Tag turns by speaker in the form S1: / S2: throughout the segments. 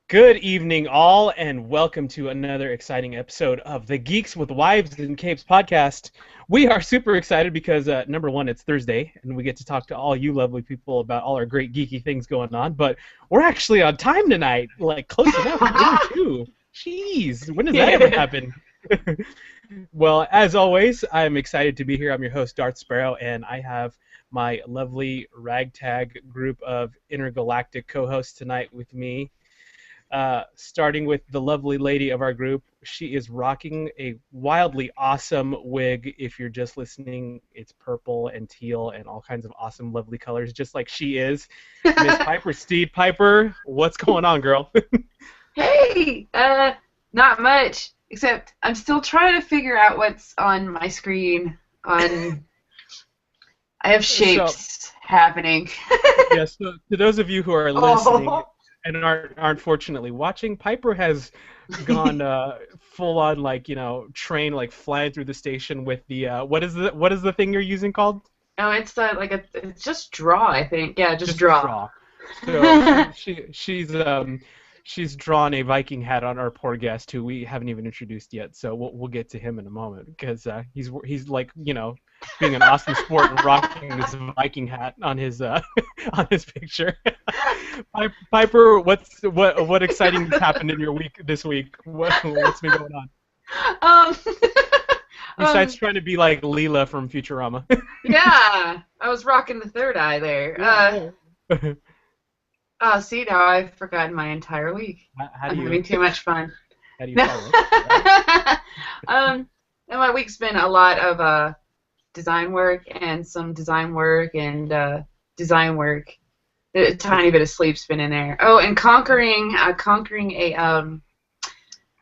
S1: Good evening, all, and welcome to another exciting episode of the Geeks with Wives and Capes podcast. We are super excited because, number one, it's Thursday, and we get to talk to all you lovely people about all our great geeky things going on, but we're actually on time tonight, like close enough, noon too. Jeez, when does that ever happen? Well, as always, I'm excited to be here. I'm your host, Darth Sparrow, and I have my lovely ragtag group of intergalactic co-hosts tonight with me. Starting with the lovely lady of our group. She is rocking a wildly awesome wig. If you're just listening, it's purple and teal and all kinds of awesome, lovely colors, just like she is. Miss Piper Steed. Piper, what's going on, girl?
S2: Hey, not much, except I'm still trying to figure out what's on my screen. I have shapes happening.
S1: Yes, so to those of you who are listening
S2: Oh.
S1: and aren't unfortunately watching, Piper has gone full on train flying through the station with the what is the thing you're using called?
S2: Oh, it's just draw, I think. Yeah, just
S1: Just
S2: draw.
S1: draw. So she's drawn a Viking hat on our poor guest who we haven't even introduced yet. So we'll get to him in a moment because he's like being an awesome sport and rocking this Viking hat on his on his picture. Piper, what exciting has happened in your week this week? What's been going on?
S2: Um,
S1: Besides trying to be like Leela from Futurama.
S2: yeah, I was rocking the third eye there. See, now I've forgotten my entire week.
S1: How
S2: I'm
S1: do
S2: having
S1: you
S2: too much fun.
S1: how do you follow? Right?
S2: And my week's been a lot of design work and some design work and design work. A tiny bit of sleep's been in there. Oh, and conquering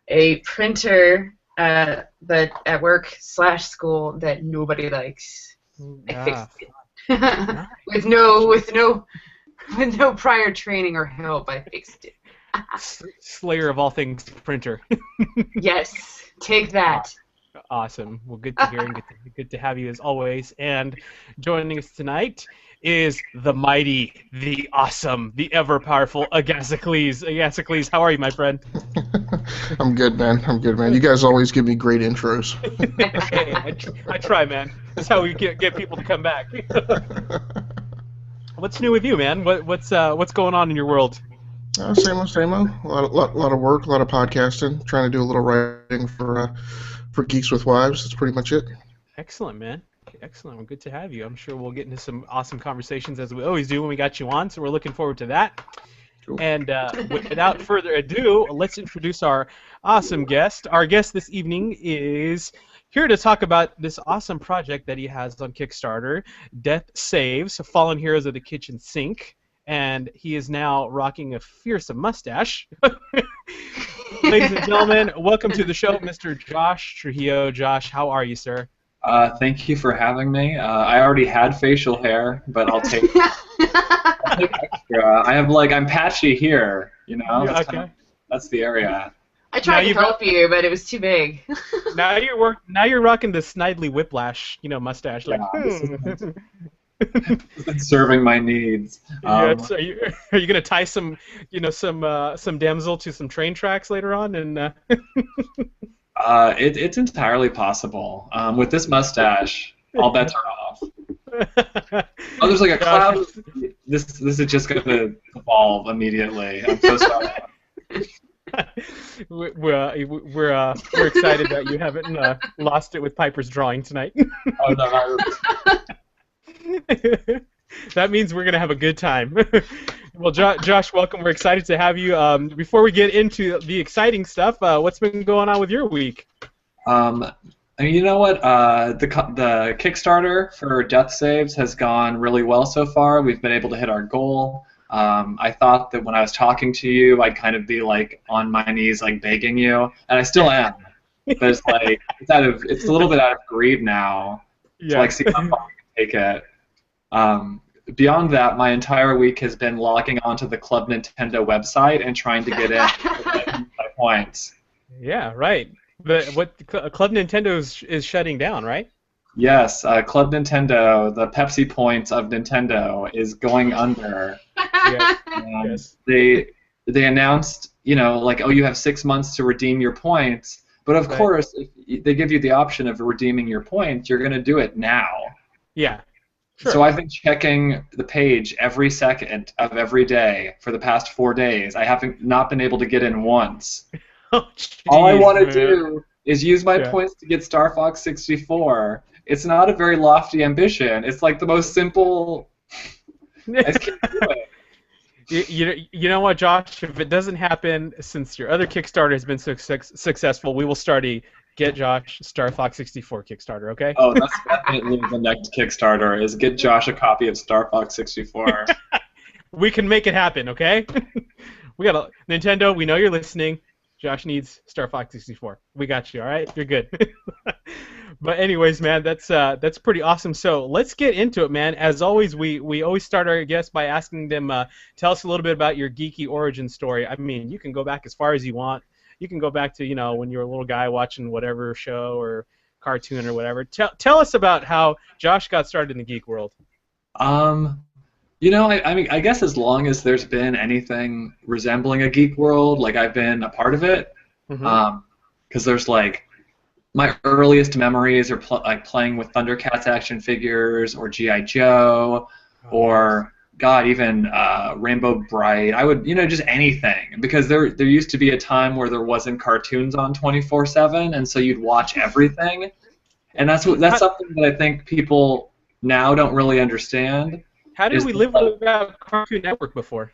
S2: a printer that at work/school that nobody likes. I fixed it with no prior training or help. I fixed it.
S1: Slayer of all things printer.
S2: Yes, take that.
S1: Awesome. Well, good to hear and good to have you as always. And joining us tonight is the mighty, the awesome, the ever-powerful Agasicles. Agasicles, how are you, my friend?
S3: I'm good, man. You guys always give me great intros.
S1: Hey, I try, man. That's how we get people to come back. What's new with you, man? What's going on in your world?
S3: Same old, same old. A lot of work, a lot of podcasting. Trying to do a little writing for Geeks with Wives. That's pretty much it.
S1: Excellent, man. Excellent. Well, good to have you. I'm sure we'll get into some awesome conversations as we always do when we got you on, so we're looking forward to that.
S3: Cool.
S1: And without further ado, let's introduce our awesome guest. Our guest this evening is here to talk about this awesome project that he has on Kickstarter, Death Saves, Fallen Heroes of the Kitchen Sink, and he is now rocking a fearsome mustache. Ladies and gentlemen, welcome to the show, Mr. Josh Trujillo. Josh, how are you, sir?
S4: Thank you for having me. I already had facial hair, but I'll take extra. I'm patchy here,
S1: Yeah,
S4: That's
S1: okay.
S4: that's the area.
S2: I tried to help you, but it was too big.
S1: Now you're rocking the Snidely Whiplash, mustache. Like,
S4: Yeah, It's been serving my needs.
S1: yes. Are you gonna tie some damsel to some train tracks later on? And
S4: It's entirely possible. With this mustache, all bets are off. Oh, there's like a cloud. This is just gonna evolve immediately. I'm so sorry.
S1: we're excited that you haven't lost it with Piper's drawing tonight.
S4: Oh no.
S1: That means we're gonna have a good time. Well, Josh, welcome. We're excited to have you. Before we get into the exciting stuff, what's been going on with your week?
S4: You know what? The Kickstarter for Death Saves has gone really well so far. We've been able to hit our goal. I thought that when I was talking to you, I'd kind of be like on my knees, like begging you, and I still am. But it's a little bit out of greed now.
S1: Yeah.
S4: To see how far I can take it. Beyond that, my entire week has been logging onto the Club Nintendo website and trying to get in my points.
S1: Yeah, right. Club Nintendo is shutting down, right?
S4: Yes, Club Nintendo, the Pepsi points of Nintendo, is going under.
S1: Yes.
S4: And
S1: Yes.
S4: they announced, like, oh, you have 6 months to redeem your points. But of course, if they give you the option of redeeming your points, you're going to do it now.
S1: Yeah. Sure.
S4: So I've been checking the page every second of every day for the past 4 days. I haven't not been able to get in once.
S1: Oh, geez,
S4: all I want to do is use my points to get Star Fox 64. It's not a very lofty ambition. It's like the most simple. I just can't do it.
S1: You know what, Josh? If it doesn't happen, since your other Kickstarter has been so successful, we will start a Get Josh Star Fox 64 Kickstarter, okay?
S4: Oh, that's definitely the next Kickstarter, is get Josh a copy of Star Fox 64.
S1: We can make it happen, okay? We got Nintendo, we know you're listening. Josh needs Star Fox 64. We got you, all right? You're good. But anyways, man, that's pretty awesome. So let's get into it, man. As always, we always start our guests by asking them, tell us a little bit about your geeky origin story. I mean, you can go back as far as you want. You can go back to, when you were a little guy watching whatever show or cartoon or whatever. Tell us about how Josh got started in the geek world.
S4: I mean, I guess as long as there's been anything resembling a geek world, like, I've been a part of it. Because there's, like, my earliest memories are like playing with Thundercats action figures or G.I. Joe or, God, even Rainbow Bright. I would, just anything. Because there used to be a time where there wasn't cartoons on 24/7, and so you'd watch everything. And that's something that I think people now don't really understand.
S1: How did we live without Cartoon Network before?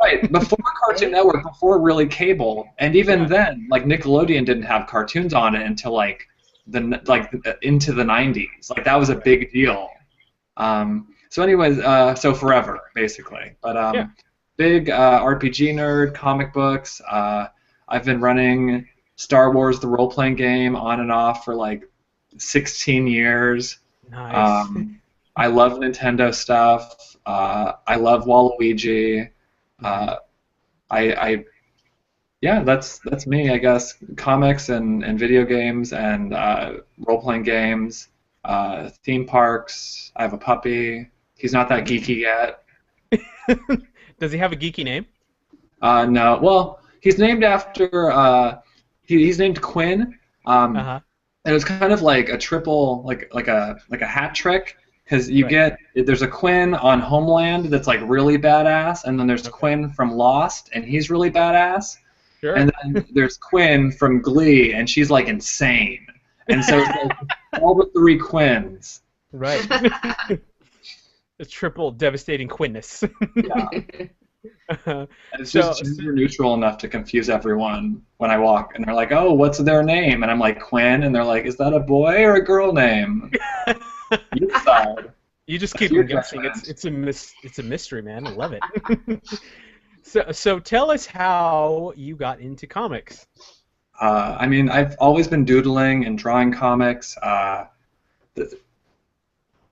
S4: Right, before Cartoon Network, before really cable, and even then, like, Nickelodeon didn't have cartoons on it until into the 90s. Like, that was a big deal. So anyways, so forever basically. But big RPG nerd, comic books. I've been running Star Wars the role-playing game on and off for like 16 years.
S1: Nice.
S4: I love Nintendo stuff. I love Waluigi. That's me, I guess. Comics and video games and role-playing games, theme parks. I have a puppy. He's not that geeky yet.
S1: Does he have a geeky name?
S4: No. Well, he's named after. He's named Quinn. And it was kind of like a triple, like a hat trick. Because there's a Quinn on Homeland that's like really badass, and then there's Quinn from Lost, and he's really badass. Sure. And then there's Quinn from Glee, and she's like insane. And so it's like all the three Quinns.
S1: Right. A triple devastating Quinness.
S4: Yeah. It's just gender neutral enough to confuse everyone when I walk, and they're like, "Oh, what's their name?" And I'm like, "Quinn," and they're like, "Is that a boy or a girl name?" You decide.
S1: You just keep them guessing. It's a mystery, man. I love it. So tell us how you got into comics.
S4: I mean, I've always been doodling and drawing comics. I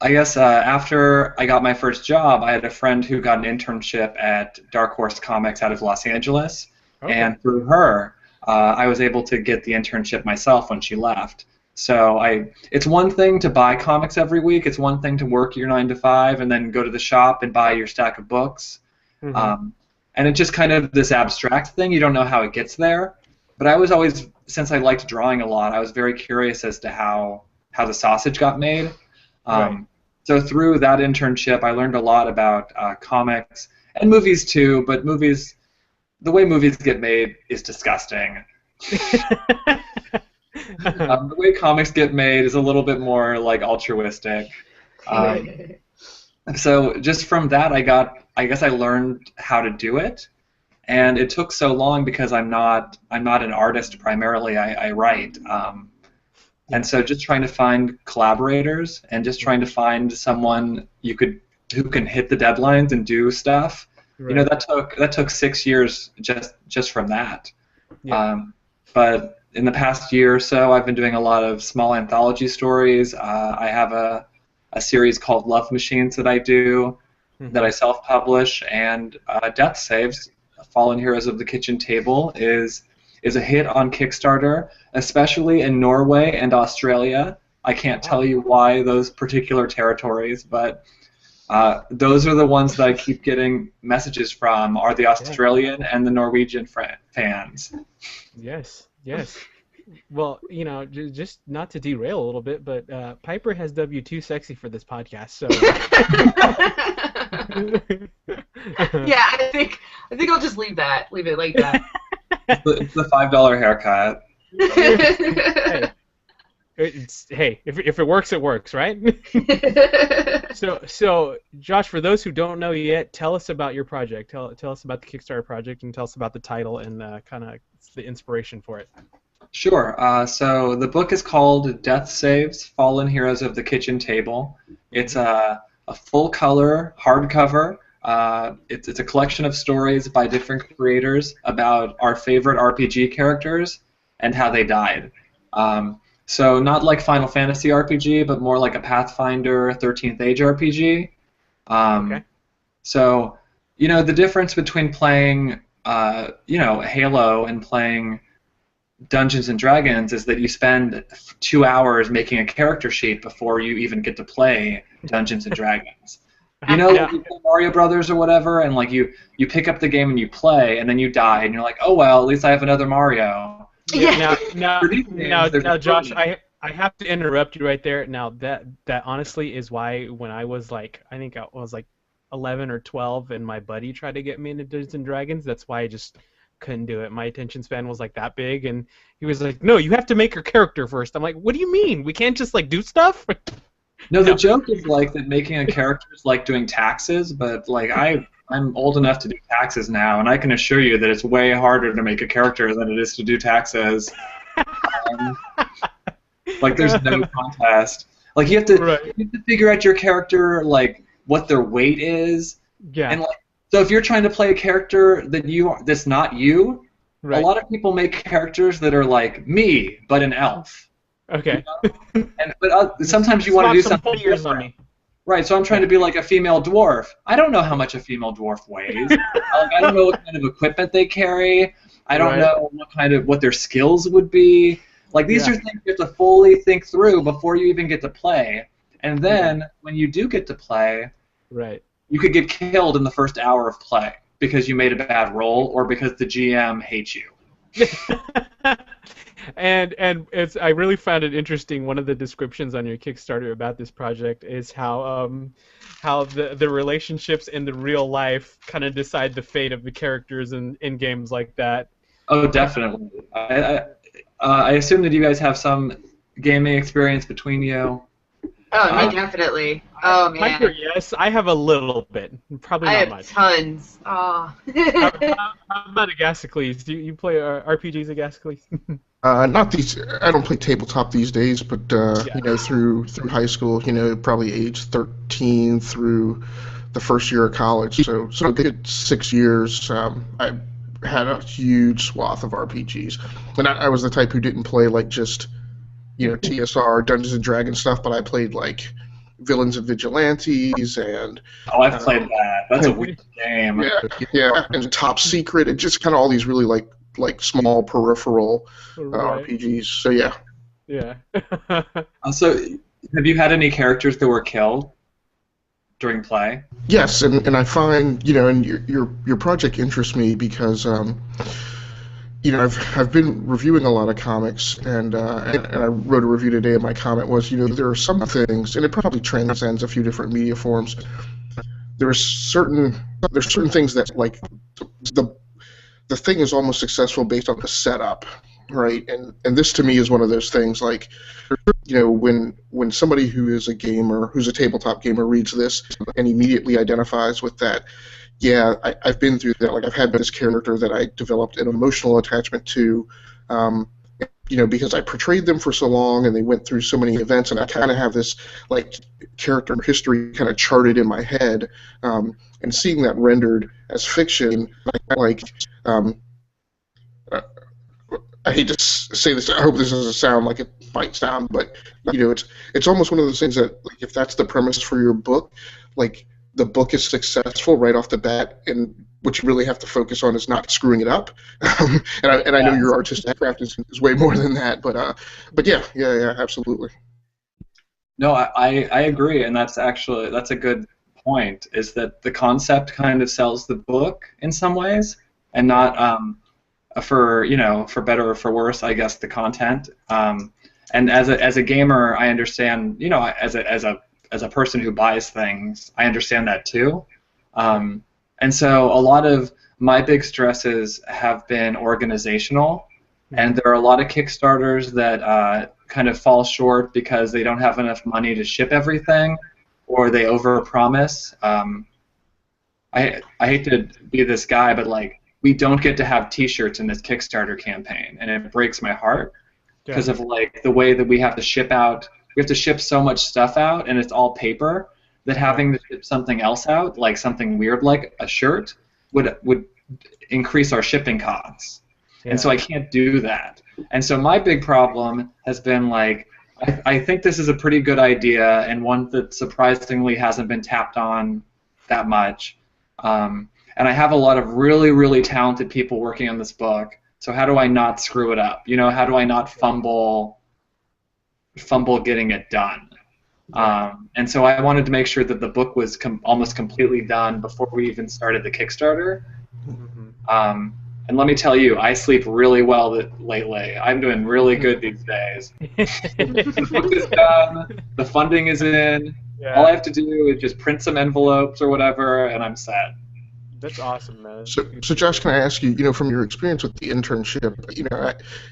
S4: guess after I got my first job, I had a friend who got an internship at Dark Horse Comics out of Los Angeles, and through her, I was able to get the internship myself when she left. So it's one thing to buy comics every week. It's one thing to work your 9 to 5 and then go to the shop and buy your stack of books. And it's just kind of this abstract thing. You don't know how it gets there. But I was always, since I liked drawing a lot, I was very curious as to how the sausage got made. So through that internship, I learned a lot about comics and movies too. But the way movies get made is disgusting. The way comics get made is a little bit more like altruistic. So just from that, I guess I learned how to do it, and it took so long because I'm not an artist primarily. I write, and so just trying to find collaborators and just trying to find someone who can hit the deadlines and do stuff. Right. That took 6 years just from that. But in the past year or so, I've been doing a lot of small anthology stories. I have a series called Love Machines that I do, that I self-publish, and Death Saves, Fallen Heroes of the Kitchen Table, is a hit on Kickstarter, especially in Norway and Australia. I can't tell you why those particular territories, but Those are the ones that I keep getting messages from, are the Australian and the Norwegian fans.
S1: Yes, yes. Well, just not to derail a little bit, but Piper has W2 sexy for this podcast, so.
S2: Yeah, I think I'll just leave it like that.
S4: It's the $5 haircut.
S1: Hey, if it works, it works, right? So Josh, for those who don't know yet, tell us about your project. Tell us about the Kickstarter project, and tell us about the title and kind of the inspiration for it.
S4: Sure. So the book is called Death Saves: Fallen Heroes of the Kitchen Table. It's a full-color hardcover. It's a collection of stories by different creators about our favorite RPG characters and how they died. So not like Final Fantasy RPG, but more like a Pathfinder 13th Age RPG.
S1: Okay.
S4: So, the difference between playing, Halo and playing Dungeons and Dragons is that you spend 2 hours making a character sheet before you even get to play Dungeons and Dragons. You play Mario Brothers or whatever, and like you pick up the game and you play, and then you die, and you're like, oh well, at least I have another Mario.
S1: Yeah. Now, Josh, I have to interrupt you right there. Now that honestly is why when I was I think I was 11 or 12, and my buddy tried to get me into Dungeons and Dragons, that's why I just couldn't do it. My attention span was that big, and he was like, "No, you have to make your character first." I'm like, "What do you mean? We can't just do stuff?"
S4: No, the joke is that making a character is like doing taxes, but I'm old enough to do taxes now, and I can assure you that it's way harder to make a character than it is to do taxes. There's no contest. You have to figure out your character, what their weight is.
S1: Yeah.
S4: And so if you're trying to play a character that's not you, a lot of people make characters that are like me, but an elf.
S1: Okay.
S4: But sometimes you want to do something different. Right, so I'm trying to be like a female dwarf. I don't know how much a female dwarf weighs. I don't know what kind of equipment they carry. I don't know what their skills would be. These are things you have to fully think through before you even get to play. And then when you do get to play, you could get killed in the first hour of play because you made a bad roll or because the GM hates you.
S1: And I really found it interesting. One of the descriptions on your Kickstarter about this project is how the relationships in the real life kind of decide the fate of the characters in games like that.
S4: Oh, definitely. I assume that you guys have some gaming experience between you.
S2: Oh, me definitely. Oh, man.
S1: Piper, yes. I have a little bit. Probably not much.
S2: I have tons. Oh.
S1: How about Agasicles? Do you play RPGs, Agasicles?
S3: Not these. I don't play tabletop these days, but through high school, probably age 13 through the first year of college. So a good 6 years. I had a huge swath of RPGs, and I was the type who didn't play just TSR, Dungeons and Dragons stuff, but I played Villains and Vigilantes and.
S4: Oh, I've played that. That's a weird game.
S3: Yeah, and Top Secret, and just kind of all these really small peripheral RPGs. So yeah.
S1: Yeah.
S4: So, have you had any characters that were killed during play?
S3: Yes, and I find and your project interests me because I've been reviewing a lot of comics, and I wrote a review today, and my comment was, there are some things, and it probably transcends a few different media forms. There's certain things that the thing is almost successful based on the setup, right? And this to me is one of those things. When somebody who is a gamer, who's a tabletop gamer, reads this and immediately identifies with that. Yeah, I've been through that. I've had this character that I developed an emotional attachment to, because I portrayed them for so long and they went through so many events, and I kind of have this character history kind of charted in my head, and seeing that rendered as fiction, I hate to say this. I hope this doesn't sound like it might sound, but it's almost one of those things that if that's the premise for your book, the book is successful right off the bat, and what you really have to focus on is not screwing it up. And I know your artistic craft is way more than that, but yeah, absolutely.
S4: No, I agree, and that's a good point, is that the concept kind of sells the book in some ways, and not for better or for worse, I guess, the content. And as a gamer, I understand, as a person who buys things, I understand that too. And so a lot of my big stresses have been organizational, and there are a lot of Kickstarters that kind of fall short because they don't have enough money to ship everything, or they overpromise. I hate to be this guy, but like, we don't get to have T-shirts in this Kickstarter campaign, and it breaks my heart because of like the way that we have to ship out. We have to ship so much stuff out, and it's all paper, that having to ship something else out, like something weird like a shirt, would increase our shipping costs. Yeah. And so I can't do that. And so my big problem has been like, I think this is a pretty good idea, and one that surprisingly hasn't been tapped on that much. And I have a lot of really, really talented people working on this book. So how do I not screw it up? How do I not fumble getting it done? And so I wanted to make sure that the book was almost completely done before we even started the Kickstarter. Mm-hmm. And let me tell you, I sleep really well lately. I'm doing really good these days. The book is done. The funding is in. Yeah. All I have to do is just print some envelopes or whatever, and I'm set.
S1: That's awesome, man.
S3: So Josh, can I ask you, from your experience with the internship,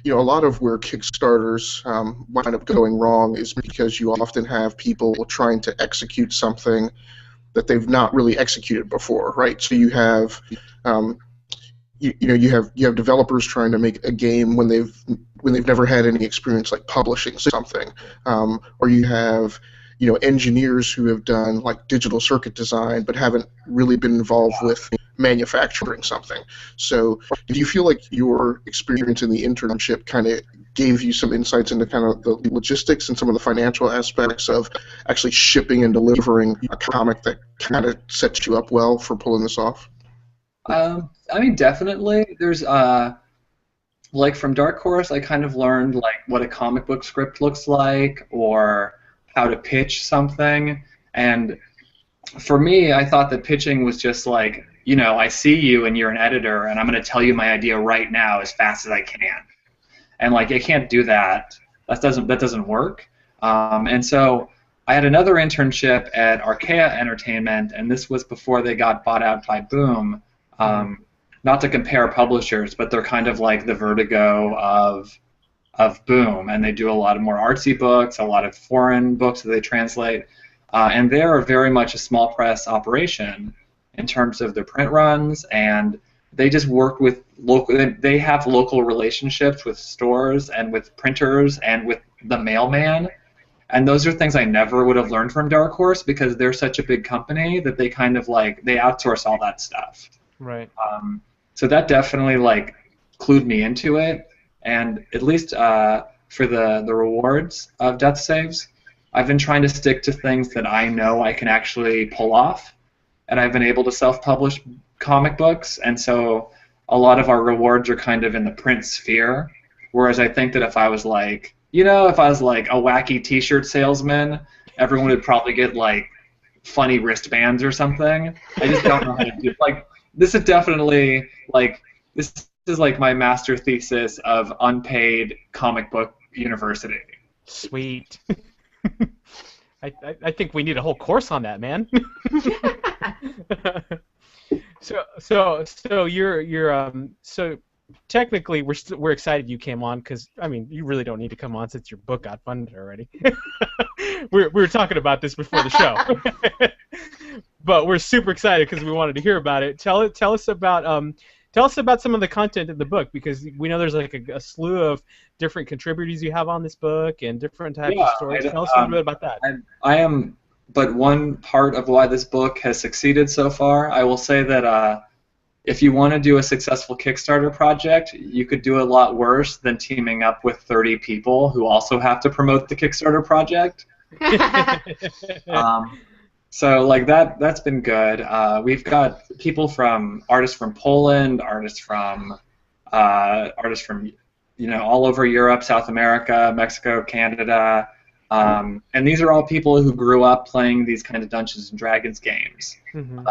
S3: a lot of where Kickstarters wind up going wrong is because you often have people trying to execute something that they've not really executed before, right? So you have, you have developers trying to make a game when they've never had any experience like publishing something, or you have engineers who have done like digital circuit design but haven't really been involved with manufacturing something. So do you feel like your experience in the internship kind of gave you some insights into kind of the logistics and some of the financial aspects of actually shipping and delivering a comic that kind of sets you up well for pulling this off?
S4: I mean, definitely. There's like from Dark Horse, I kind of learned like what a comic book script looks like, or how to pitch something. And for me, I thought that pitching was just like, I see you and you're an editor, and I'm going to tell you my idea right now as fast as I can. And like, I can't do that. That doesn't work. And so I had another internship at Archaea Entertainment, and this was before they got bought out by Boom. Not to compare publishers, but they're kind of like the Vertigo of Boom, and they do a lot of more artsy books, a lot of foreign books that they translate, and they're very much a small press operation in terms of their print runs, and they just work with they have local relationships with stores and with printers and with the mailman, and those are things I never would have learned from Dark Horse because they're such a big company that they kind of like, they outsource all that stuff.
S1: Right.
S4: So that definitely like clued me into it. And at least for the rewards of Death Saves, I've been trying to stick to things that I know I can actually pull off, and I've been able to self-publish comic books, and so a lot of our rewards are kind of in the print sphere, whereas I think that if I was like, a wacky T-shirt salesman, everyone would probably get like funny wristbands or something. I just don't know how to do like, this is definitely like, this is like my master thesis of unpaid comic book university.
S1: Sweet. I think we need a whole course on that, man. So technically we're excited you came on because I mean you really don't need to come on since your book got funded already. we were talking about this before the show, but we're super excited because we wanted to hear about it. Tell us about some of the content in the book, because we know there's like a slew of different contributors you have on this book and different types of stories. Tell us a little bit about that.
S4: I am but one part of why this book has succeeded so far. I will say that if you want to do a successful Kickstarter project, you could do a lot worse than teaming up with 30 people who also have to promote the Kickstarter project. So like that's been good. We've got artists from Poland, artists from all over Europe, South America, Mexico, Canada, And these are all people who grew up playing these kind of Dungeons and Dragons games.
S1: Mm-hmm.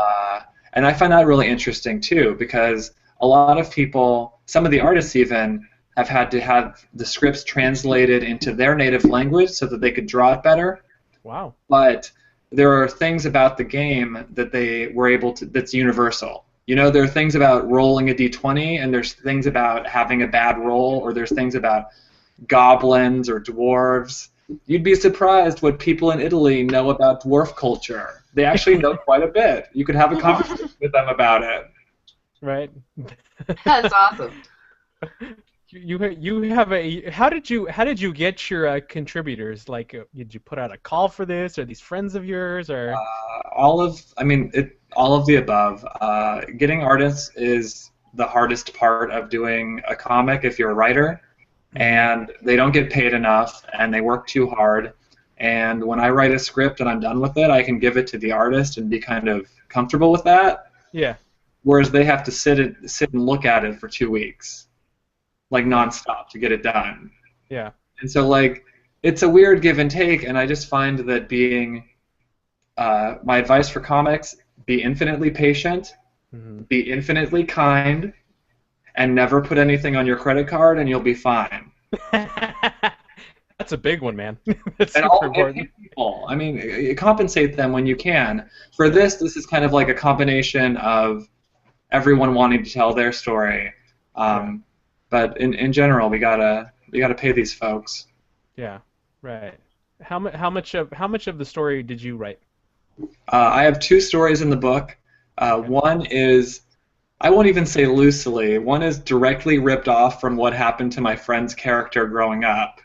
S4: And I find that really interesting too, because a lot of people, some of the artists even, have had to have the scripts translated into their native language so that they could draw it better.
S1: Wow.
S4: But there are things about the game that they were able to, that's universal. You know, there are things about rolling a d20, and there's things about having a bad roll, or there's things about goblins or dwarves. You'd be surprised what people in Italy know about dwarf culture. They actually know quite a bit. You could have a conversation with them about it.
S1: Right.
S2: That's awesome.
S1: You have a how did you get your contributors? Like, did you put out a call for this? Are these friends of yours, or
S4: all of the above. Getting artists is the hardest part of doing a comic if you're a writer, and they don't get paid enough, and they work too hard. And when I write a script and I'm done with it, I can give it to the artist and be kind of comfortable with that.
S1: Yeah.
S4: Whereas they have to sit and look at it for 2 weeks, like nonstop, to get it done.
S1: Yeah.
S4: And so, like, it's a weird give and take, and I just find that being my advice for comics: be infinitely patient, be infinitely kind, and never put anything on your credit card, and you'll be fine.
S1: That's a big one, man. That's
S4: And
S1: super
S4: all
S1: important.
S4: people, I mean, compensate them when you can. For this is kind of like a combination of everyone wanting to tell their story, but in general, we gotta pay these folks.
S1: Yeah, right. How much of the story did you write?
S4: I have 2 stories in the book. One is, I won't even say loosely, one is directly ripped off from what happened to my friend's character growing up.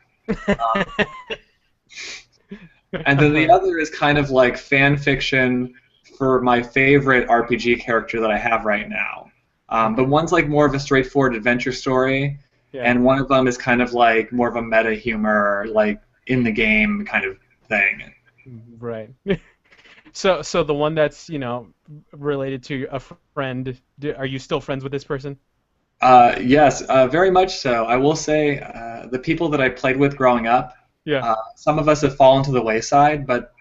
S4: And then the other is kind of like fan fiction for my favorite RPG character that I have right now. But one's like more of a straightforward adventure story, and one of them is kind of like more of a meta humor, like in the game kind of thing.
S1: Right. So the one that's, related to a friend, are you still friends with this person?
S4: Yes, very much so. I will say the people that I played with growing up, some of us have fallen to the wayside, but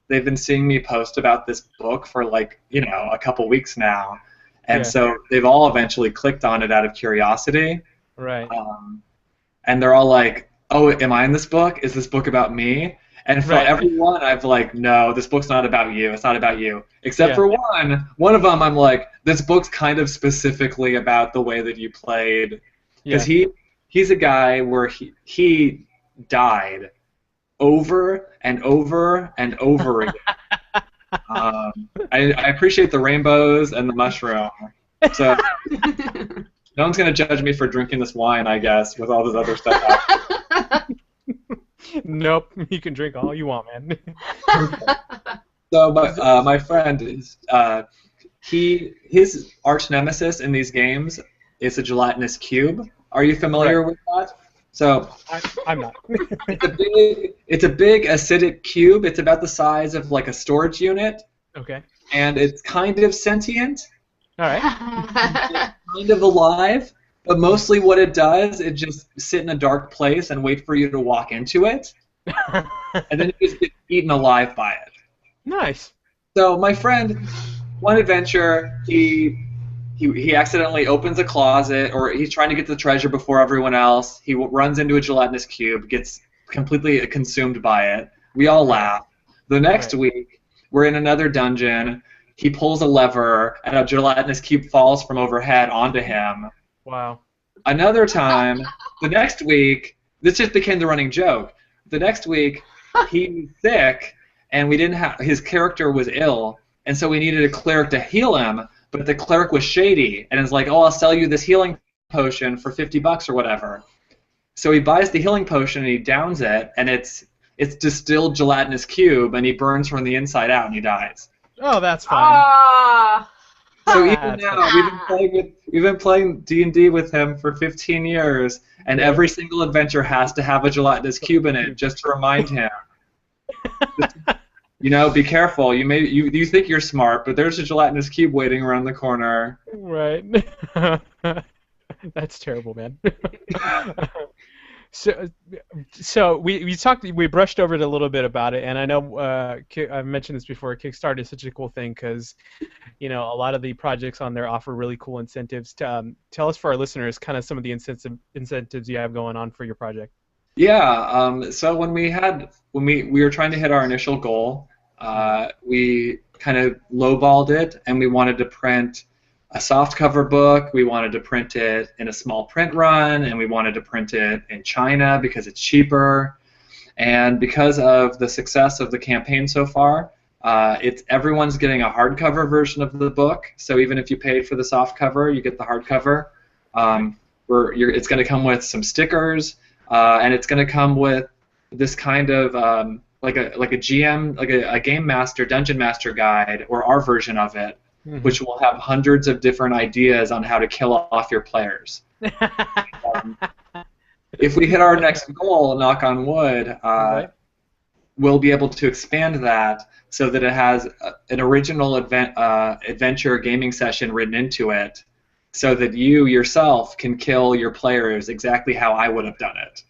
S4: they've been seeing me post about this book for like, a couple weeks now. And so they've all eventually clicked on it out of curiosity.
S1: Right.
S4: And they're all like, oh, am I in this book? Is this book about me? And for everyone, I've like, no, this book's not about you. It's not about you. Except for one of them, I'm like, this book's kind of specifically about the way that you played. Because he's a guy where he died over and over and over again. I appreciate the rainbows and the mushroom. So no one's going to judge me for drinking this wine, I guess, with all this other stuff happening.
S1: Nope, you can drink all you want, man.
S4: So my friend is his arch nemesis in these games is a gelatinous cube. Are you familiar with that? So
S1: I'm not.
S4: it's a big acidic cube. It's about the size of like a storage unit.
S1: Okay.
S4: And it's kind of sentient.
S1: All right.
S4: Kind of alive. But mostly what it does, it just sit in a dark place and wait for you to walk into it. And then you just get eaten alive by it.
S1: Nice.
S4: So my friend, one adventure, he accidentally opens a closet, or he's trying to get to the treasure before everyone else. He runs into a gelatinous cube, gets completely consumed by it. We all laugh. The next week, we're in another dungeon. He pulls a lever, and a gelatinous cube falls from overhead onto him.
S1: Wow.
S4: Another time, the next week, this just became the running joke. The next week, he was sick, and we didn't have, his character was ill, and so we needed a cleric to heal him, but the cleric was shady, and it's like, oh, I'll sell you this healing potion for $50 or whatever. So he buys the healing potion, and he downs it, and it's distilled gelatinous cube, and he burns from the inside out, and he dies.
S1: Oh, that's fun.
S4: So even now, we've been playing D&D with him for 15 years, and every single adventure has to have a gelatinous cube in it just to remind him. Be careful. You think you're smart, but there's a gelatinous cube waiting around the corner.
S1: Right. That's terrible, man. So, we brushed over it a little bit about it, and I know I've mentioned this before. Kickstarter is such a cool thing because a lot of the projects on there offer really cool incentives. Tell us for our listeners kind of some of the incentives you have going on for your project.
S4: Yeah. So when we were trying to hit our initial goal, we kind of lowballed it, and we wanted to print a softcover book. We wanted to print it in a small print run, and we wanted to print it in China because it's cheaper. And because of the success of the campaign so far, everyone's getting a hardcover version of the book. So even if you paid for the softcover, you get the hardcover. It's going to come with some stickers, and it's going to come with this kind of like a GM, like a game master, dungeon master guide, or our version of it, which will have hundreds of different ideas on how to kill off your players. If we hit our next goal, knock on wood, we'll be able to expand that so that it has an original adventure gaming session written into it, so that you yourself can kill your players exactly how I would have done it.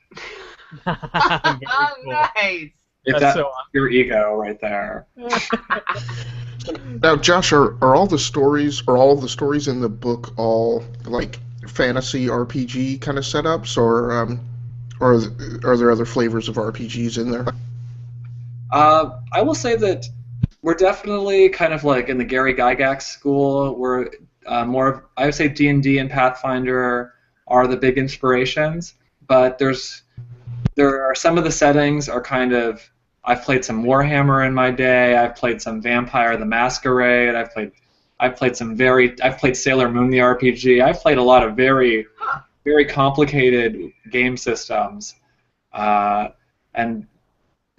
S2: Oh, nice.
S4: If that's so your ego right there.
S3: Now, Josh, are all the stories in the book all like fantasy RPG kind of setups, or are there other flavors of RPGs in there?
S4: I will say that we're definitely kind of like in the Gary Gygax school. We're more, I would say D&D and Pathfinder are the big inspirations, but there are some of the settings are kind of, I've played some Warhammer in my day. I've played some Vampire the Masquerade. I've played Sailor Moon the RPG. I've played a lot of very, very complicated game systems, and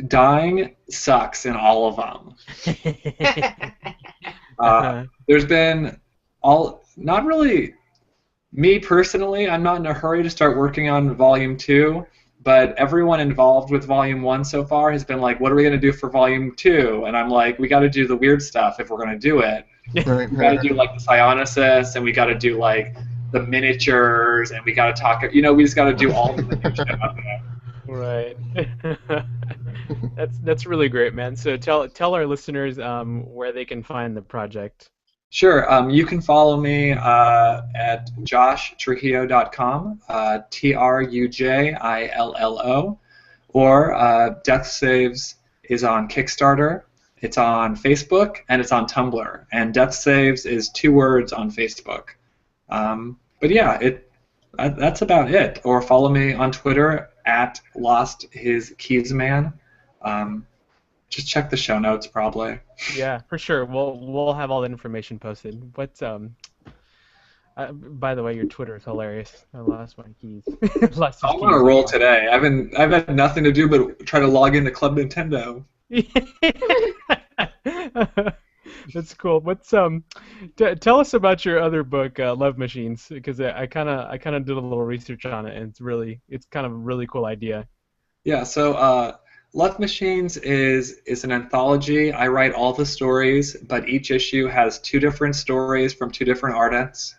S4: dying sucks in all of them. There's been not really me personally. I'm not in a hurry to start working on Volume 2. But everyone involved with Volume 1 so far has been like, what are we going to do for Volume 2? And I'm like, we got to do the weird stuff if we're going to do it.
S3: Right,
S4: we got to do like the Psionicus, and we got to do like the miniatures, and we got to talk, we just got to do all the miniatures of it.
S1: Right. That's really great, man. So tell our listeners where they can find the project.
S4: Sure. You can follow me at joshtrujillo.com, TRUJILLO, or Death Saves is on Kickstarter. It's on Facebook, and it's on Tumblr. And Death Saves is 2 words on Facebook. But yeah, that's about it. Or follow me on Twitter at LostHisKeysMan. Just check the show notes, probably.
S1: Yeah, for sure. We'll have all the information posted. But by the way, your Twitter is hilarious. I lost my keys.
S4: I'm on a roll today. I've had nothing to do but try to log into Club Nintendo.
S1: That's cool. What's tell us about your other book, Love Machines, because I kind of did a little research on it, and it's kind of a really cool idea.
S4: Yeah. So. Love Machines is an anthology. I write all the stories, but each issue has 2 different stories from 2 different artists.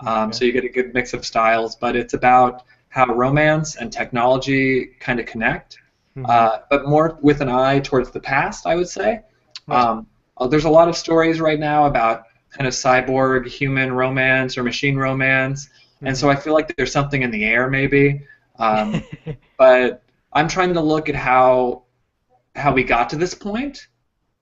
S4: So you get a good mix of styles, but it's about how romance and technology kind of connect, but more with an eye towards the past, I would say. There's a lot of stories right now about kind of cyborg human romance or machine romance, and so I feel like there's something in the air maybe, but I'm trying to look at how we got to this point.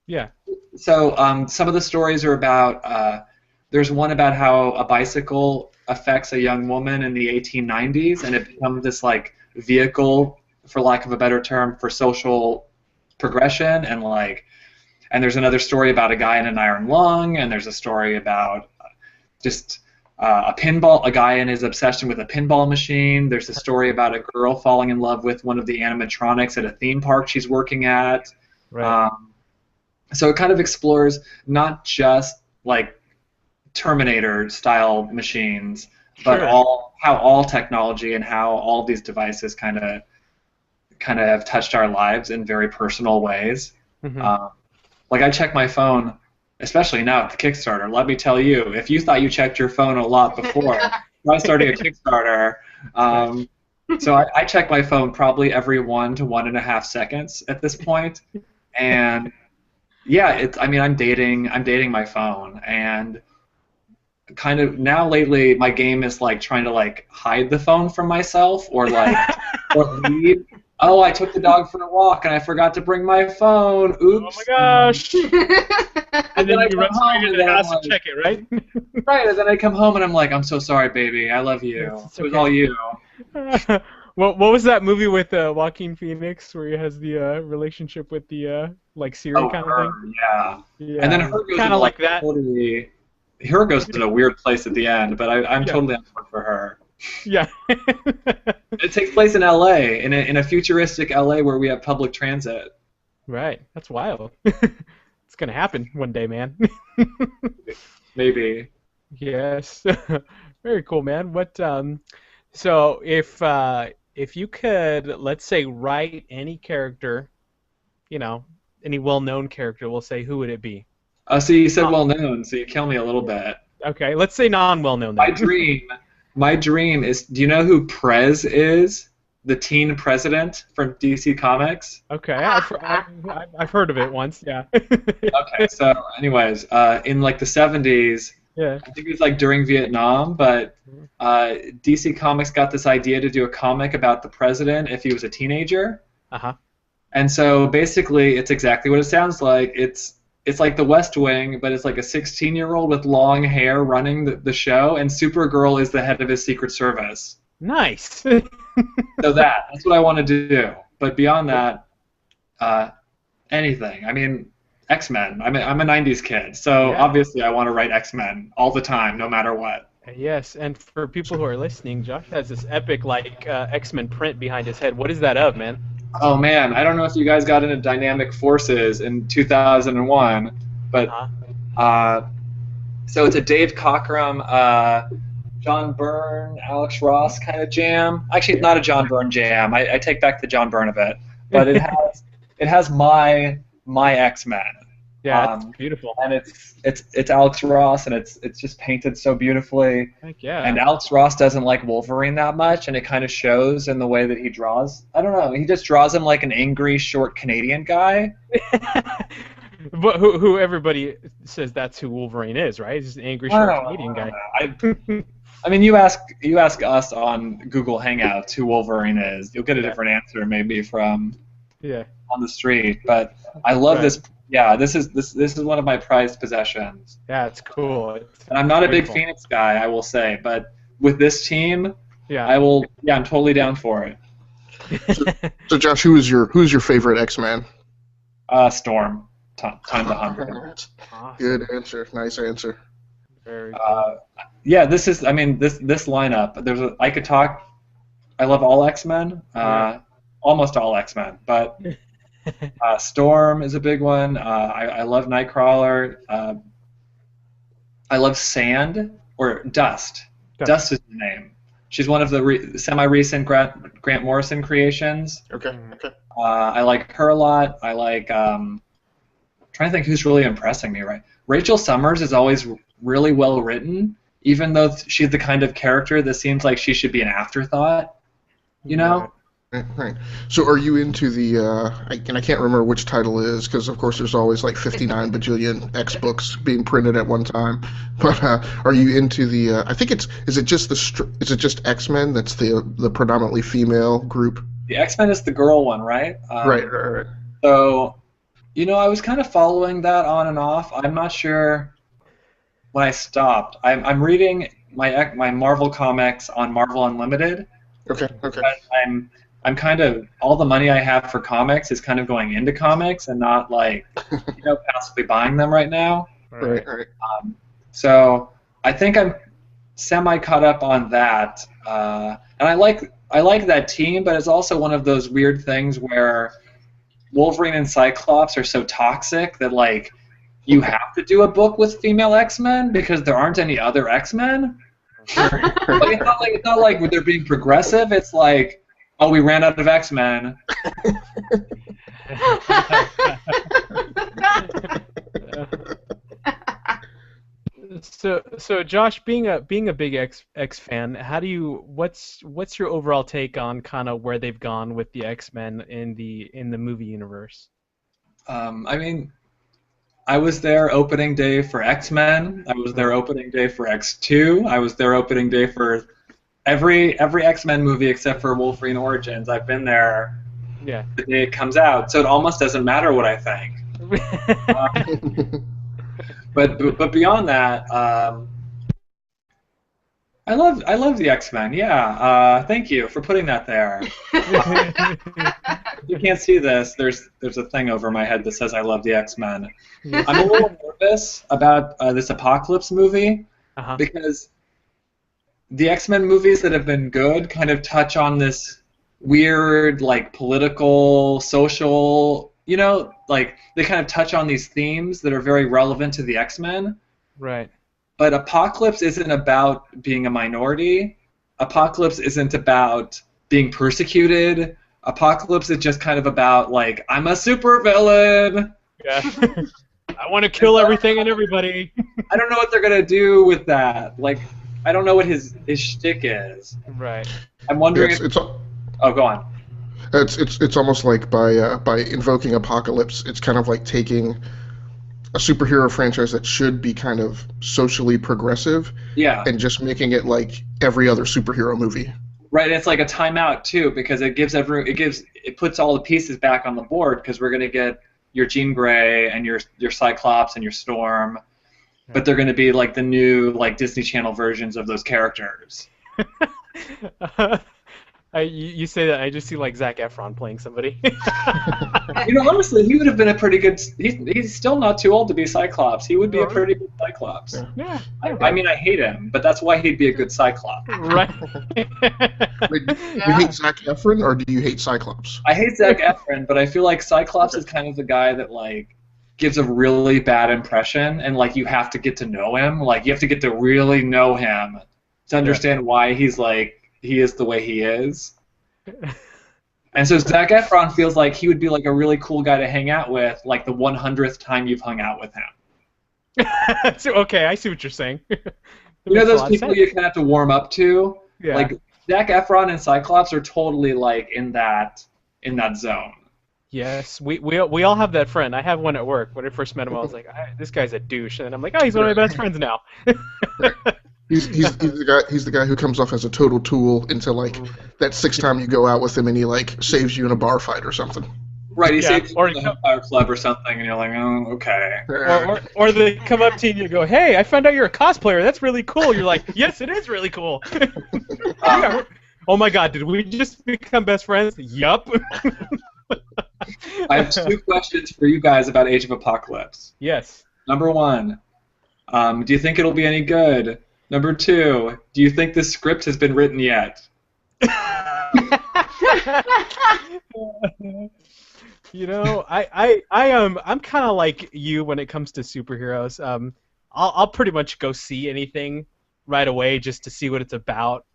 S1: Yeah.
S4: So some of the stories are about, there's one about how a bicycle affects a young woman in the 1890s, and it becomes this like vehicle, for lack of a better term, for social progression, and there's another story about a guy in an iron lung, and there's a story about just a guy and his obsession with a pinball machine. There's a story about a girl falling in love with one of the animatronics at a theme park she's working at.
S1: Right.
S4: So it kind of explores not just like Terminator-style machines, but how all technology and how all these devices kind of have touched our lives in very personal ways. Like I check my phone, especially now at the Kickstarter. Let me tell you, if you thought you checked your phone a lot before, try starting a Kickstarter. So I check my phone probably every 1 to 1.5 seconds at this point, and yeah, I mean, I'm dating my phone, and kind of now lately my game is like trying to like hide the phone from myself or like or leave. Oh, I took the dog for a walk and I forgot to bring my phone. Oops.
S1: Oh my gosh! And then
S4: I
S1: you
S4: come
S1: run
S4: home
S1: straight
S4: and
S1: into
S4: then
S1: the
S4: I'm
S1: house
S4: like,
S1: to check it, right?
S4: right, and then I come home and I'm like, I'm so sorry, baby. I love you.
S1: It's
S4: It was
S1: okay.
S4: all you.
S1: What was that movie with Joaquin Phoenix where he has the relationship with the like Siri
S4: Oh,
S1: kind of
S4: her,
S1: thing?
S4: yeah.
S1: Yeah,
S4: And then her goes
S1: kind
S4: into
S1: of like
S4: like
S1: that.
S4: totally. Her goes in a weird place at the end, but I'm
S1: Yeah.
S4: totally on board for her.
S1: Yeah.
S4: It takes place in L.A. in a futuristic L.A. where we have public transit.
S1: Right. That's wild. It's gonna happen one day, man.
S4: Maybe.
S1: Yes. Very cool, man. So if you could, let's say, write any character, any well-known character, we'll say, who would it be?
S4: So you said
S1: Uh,
S4: well known, so you kill me a little bit.
S1: okay, let's say non-well-known
S4: My
S1: then.
S4: dream, my dream is. Do you know who Prez is? The teen president from DC Comics.
S1: Okay, I've heard of it once. Yeah.
S4: Okay, so anyways, in like the 70s,
S1: Yeah.
S4: I think it was like during Vietnam, but DC Comics got this idea to do a comic about the president if he was a teenager.
S1: Uh-huh.
S4: And so basically, it's exactly what it sounds like. It's like The West Wing, but it's like a 16-year-old with long hair running the show, and Supergirl is the head of his Secret Service.
S1: Nice.
S4: So that's what I want to do. But beyond that, anything. I mean, X-Men. I'm a 90s kid, so
S1: Yeah.
S4: obviously I want to write X-Men all the time, no matter what.
S1: Yes, and for people who are listening, Josh has this epic X-Men print behind his head. What is that of, man?
S4: Oh man, I don't know if you guys got into Dynamic Forces in 2001, but so it's a Dave Cockrum, John Byrne, Alex Ross kind of jam. Actually, not a John Byrne jam. I take back the John Byrne of it, but it has my X-Men.
S1: Yeah, it's beautiful.
S4: And it's Alex Ross, and it's just painted so beautifully.
S1: Heck yeah.
S4: And Alex Ross doesn't like Wolverine that much, and it kind of shows in the way that he draws. I don't know. He just draws him like an angry, short Canadian guy.
S1: But who everybody says that's who Wolverine is, right? He's just an angry, short Canadian guy.
S4: I mean, you ask us on Google Hangouts who Wolverine is. You'll get a different answer maybe from on the street. But I love this. Yeah, this is one of my prized possessions.
S1: Yeah, it's cool.
S4: And I'm not a big Phoenix guy, I will say, but with this team,
S1: yeah,
S4: I'm totally down for it.
S3: So Josh, who's your favorite X-Man?
S4: Storm. Time to 100.
S1: Awesome.
S3: Good answer. Nice answer.
S1: Very cool.
S4: Yeah, this lineup. I could talk. I love all X-Men. Almost all X-Men, but. Storm is a big one. I love Nightcrawler. I love Sand or Dust. Dust is the name. She's one of the semi-recent Grant Morrison creations.
S3: Okay.
S4: I like her a lot. I like. Trying to think who's really impressing me. Right. Rachel Summers is always really well written, even though she's the kind of character that seems like she should be an afterthought. You know.
S3: Right. So are you into the, and I can't remember which title it is, because of course there's always like 59 bajillion X books being printed at one time, but are you into the, I think is it just X-Men that's the predominantly female group?
S4: The X-Men is the girl one, right?
S3: Right.
S4: So, I was kind of following that on and off. I'm not sure when I stopped. I'm reading my Marvel comics on Marvel Unlimited.
S3: Okay.
S4: I'm kind of, all the money I have for comics is kind of going into comics and not like, passively buying them right now.
S3: Right.
S4: So I think I'm semi caught up on that, and I like that team, but it's also one of those weird things where Wolverine and Cyclops are so toxic that like you have to do a book with female X-Men because there aren't any other X-Men. It's not like they're being progressive. It's like, oh, we ran out of X-Men.
S1: So Josh, being a big X fan, what's your overall take on kind of where they've gone with the X-Men in the movie universe?
S4: I mean, I was there opening day for X-Men. I was there opening day for X2. I was there opening day for every X-Men movie except for Wolverine Origins. I've been there
S1: Yeah.
S4: the day it comes out, so it almost doesn't matter what I think. But beyond that, I love the X-Men. Yeah, thank you for putting that there. You can't see this. There's a thing over my head that says I love the X-Men. I'm a little nervous about this Apocalypse movie because the X-Men movies that have been good kind of touch on this weird, like, political, social, like they kind of touch on these themes that are very relevant to the X-Men.
S1: Right.
S4: But Apocalypse isn't about being a minority. Apocalypse isn't about being persecuted. Apocalypse is just kind of about, like, I'm a supervillain.
S1: Yeah. I want to kill everything and everybody.
S4: I don't know what they're gonna do with that. Like, I don't know what his shtick is.
S1: Right.
S4: I'm wondering. Oh, go on.
S3: It's almost like by invoking Apocalypse, it's kind of like taking a superhero franchise that should be kind of socially progressive, and just making it like every other superhero movie.
S4: Right, it's like a timeout too, because it puts all the pieces back on the board, because we're gonna get your Jean Grey and your Cyclops and your Storm, but they're gonna be like the new, like, Disney Channel versions of those characters.
S1: You say that, I just see, like, Zac Efron playing somebody.
S4: Honestly, he would have been a pretty good. He's still not too old to be Cyclops. He would be a pretty good Cyclops.
S1: Yeah.
S4: I mean, I hate him, but that's why he'd be a good Cyclops.
S1: Right.
S3: You hate Zac Efron, or do you hate Cyclops?
S4: I hate Zac Efron, but I feel like Cyclops is kind of the guy that, like, gives a really bad impression, and, like, you have to get to know him. Like, you have to get to really know him to understand why he's, like, he is the way he is. And so Zac Efron feels like he would be, like, a really cool guy to hang out with, like, the 100th time you've hung out with him.
S1: So, okay, I see what you're saying.
S4: Those people you kind of have to warm up to?
S1: Yeah.
S4: Like, Zac Efron and Cyclops are totally, like, in that zone.
S1: Yes, we all have that friend. I have one at work. When I first met him, I was like, this guy's a douche. And then I'm like, oh, he's one of my best friends now.
S3: He's the guy who comes off as a total tool until, like, that sixth time you go out with him and he, like, saves you in a bar fight or something.
S4: Right, he saves you in the Hellfire Club or something, and you're like, oh, okay.
S1: Or they come up to you and you go, hey, I found out you're a cosplayer. That's really cool. You're like, yes, it is really cool. Oh my God, did we just become best friends? Yup.
S4: I have 2 questions for you guys about Age of Apocalypse.
S1: Yes.
S4: Number 1, do you think it'll be any good? Number 2, do you think the script has been written yet?
S1: I'm kind of like you when it comes to superheroes. I'll pretty much go see anything right away just to see what it's about.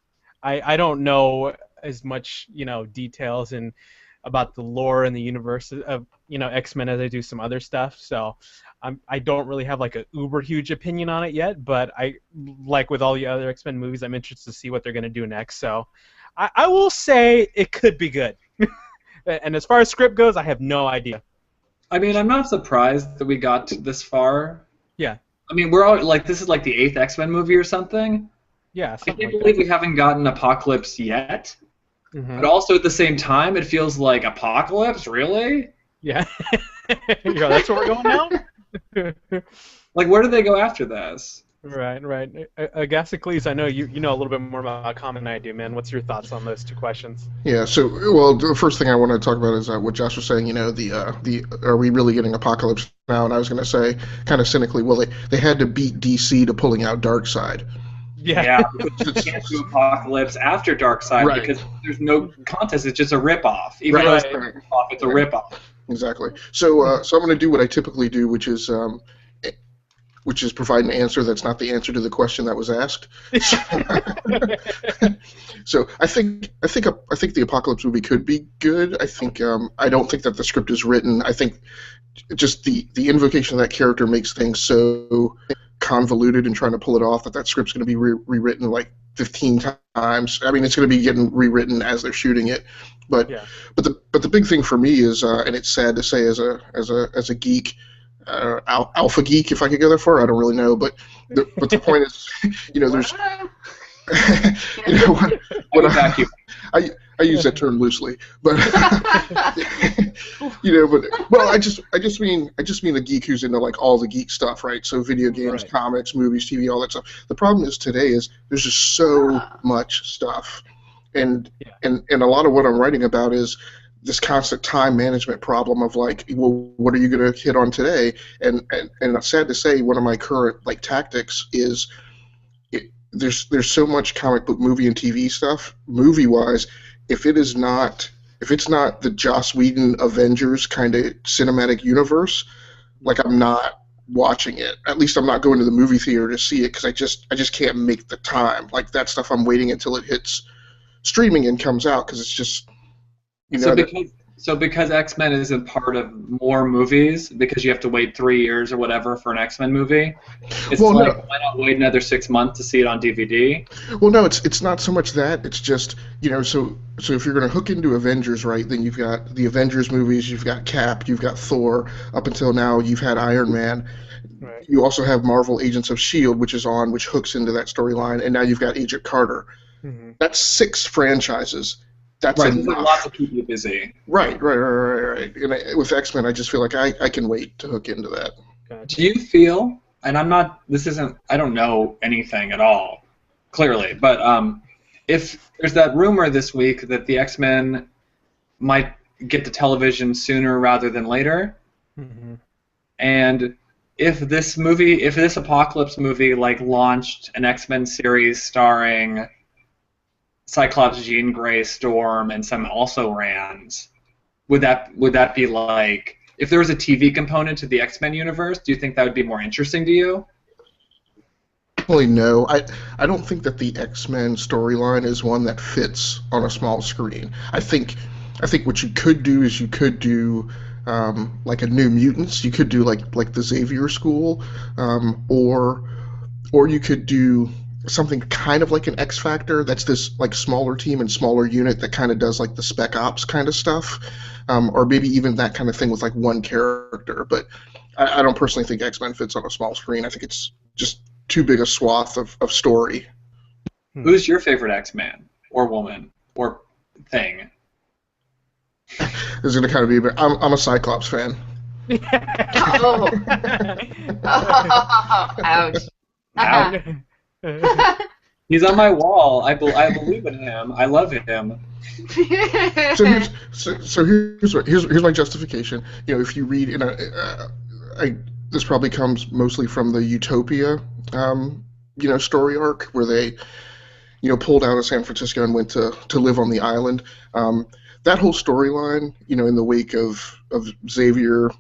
S1: I don't know as much, details and about the lore and the universe of, X-Men as I do some other stuff. So I don't really have, like, a uber huge opinion on it yet, but like with all the other X-Men movies, I'm interested to see what they're going to do next. So I will say it could be good. And as far as script goes, I have no idea.
S4: I mean, I'm not surprised that we got this far.
S1: Yeah.
S4: I mean, we're all, like, this is like the 8th X-Men movie or something.
S1: Yeah.
S4: I can't believe we haven't gotten Apocalypse yet. Mm-hmm. But also at the same time, it feels like Apocalypse, really?
S1: Yeah. That's where we're going now?
S4: Like, where do they go after this?
S1: Right. Agasicles, I know you know a little bit more about common than I do, man. What's your thoughts on those 2 questions?
S3: Yeah, so, well, the first thing I want to talk about is what Josh was saying, the are we really getting Apocalypse now? And I was going to say, kind of cynically, well, they had to beat DC to pulling out Darkseid.
S1: Yeah.
S4: You can't do Apocalypse after Darkseid because there's no contest. It's just a ripoff. Even though it's a ripoff, it's a ripoff.
S3: Exactly. So I'm going to do what I typically do, which is provide an answer that's not the answer to the question that was asked. So I think the Apocalypse movie could be good. I don't think that the script is written. I think just the invocation of that character makes things so convoluted and trying to pull it off that script's going to be rewritten like 15 times. I mean, it's going to be getting rewritten as they're shooting it. But the big thing for me is, and it's sad to say as a geek, alpha geek, if I could go that far, I don't really know. But the point is, there's, I use that term loosely, but I just mean a geek who's into like all the geek stuff, right? So video games, comics, movies, TV, all that stuff. The problem is today is there's just so much stuff, and a lot of what I'm writing about is this constant time management problem of like, well, what are you going to hit on today? And it's sad to say, one of my current like tactics is there's so much comic book, movie, and TV stuff, movie-wise. If it's not the Joss Whedon Avengers kind of cinematic universe, like I'm not watching it. At least I'm not going to the movie theater to see it because I just can't make the time. Like that stuff, I'm waiting until it hits streaming and comes out because it's just
S4: because X-Men isn't part of more movies, because you have to wait 3 years or whatever for an X-Men movie, it's why not wait another 6 months to see it on DVD?
S3: Well, no, it's not so much that. It's just, so if you're going to hook into Avengers, right, then you've got the Avengers movies, you've got Cap, you've got Thor, up until now you've had Iron Man. Right. You also have Marvel Agents of S.H.I.E.L.D., which hooks into that storyline, and now you've got Agent Carter. Mm-hmm. That's 6 franchises. That's
S4: right. Enough. Lots of people busy.
S3: Right. And with X-Men, I just feel like I can wait to hook into that.
S4: Gotcha. Do you feel, and I don't know anything at all, clearly, but if there's that rumor this week that the X-Men might get to television sooner rather than later, mm-hmm. and if this Apocalypse movie like launched an X-Men series starring Cyclops, Jean Grey, Storm, and some also-rans, would that be like, if there was a TV component to the X-Men universe, do you think that would be more interesting to you?
S3: Well, no. I don't think that the X-Men storyline is one that fits on a small screen. I think what you could do is you could do like a New Mutants. You could do like the Xavier School, or you could do something kind of like an X Factor. That's this like smaller team and smaller unit that kind of does like the Spec Ops kind of stuff, or maybe even that kind of thing with like one character. But I don't personally think X-Men fits on a small screen. I think it's just too big a swath of story.
S4: Who's your favorite X-Man or woman or thing?
S3: It's going to kind of be, but I'm a Cyclops fan.
S2: Oh. Ouch.
S4: Ouch. He's on my wall. I believe in him. I love him.
S3: So here's my justification. If you read this probably comes mostly from the Utopia, story arc where they, pulled out of San Francisco and went to live on the island. That whole storyline, in the wake of Xavier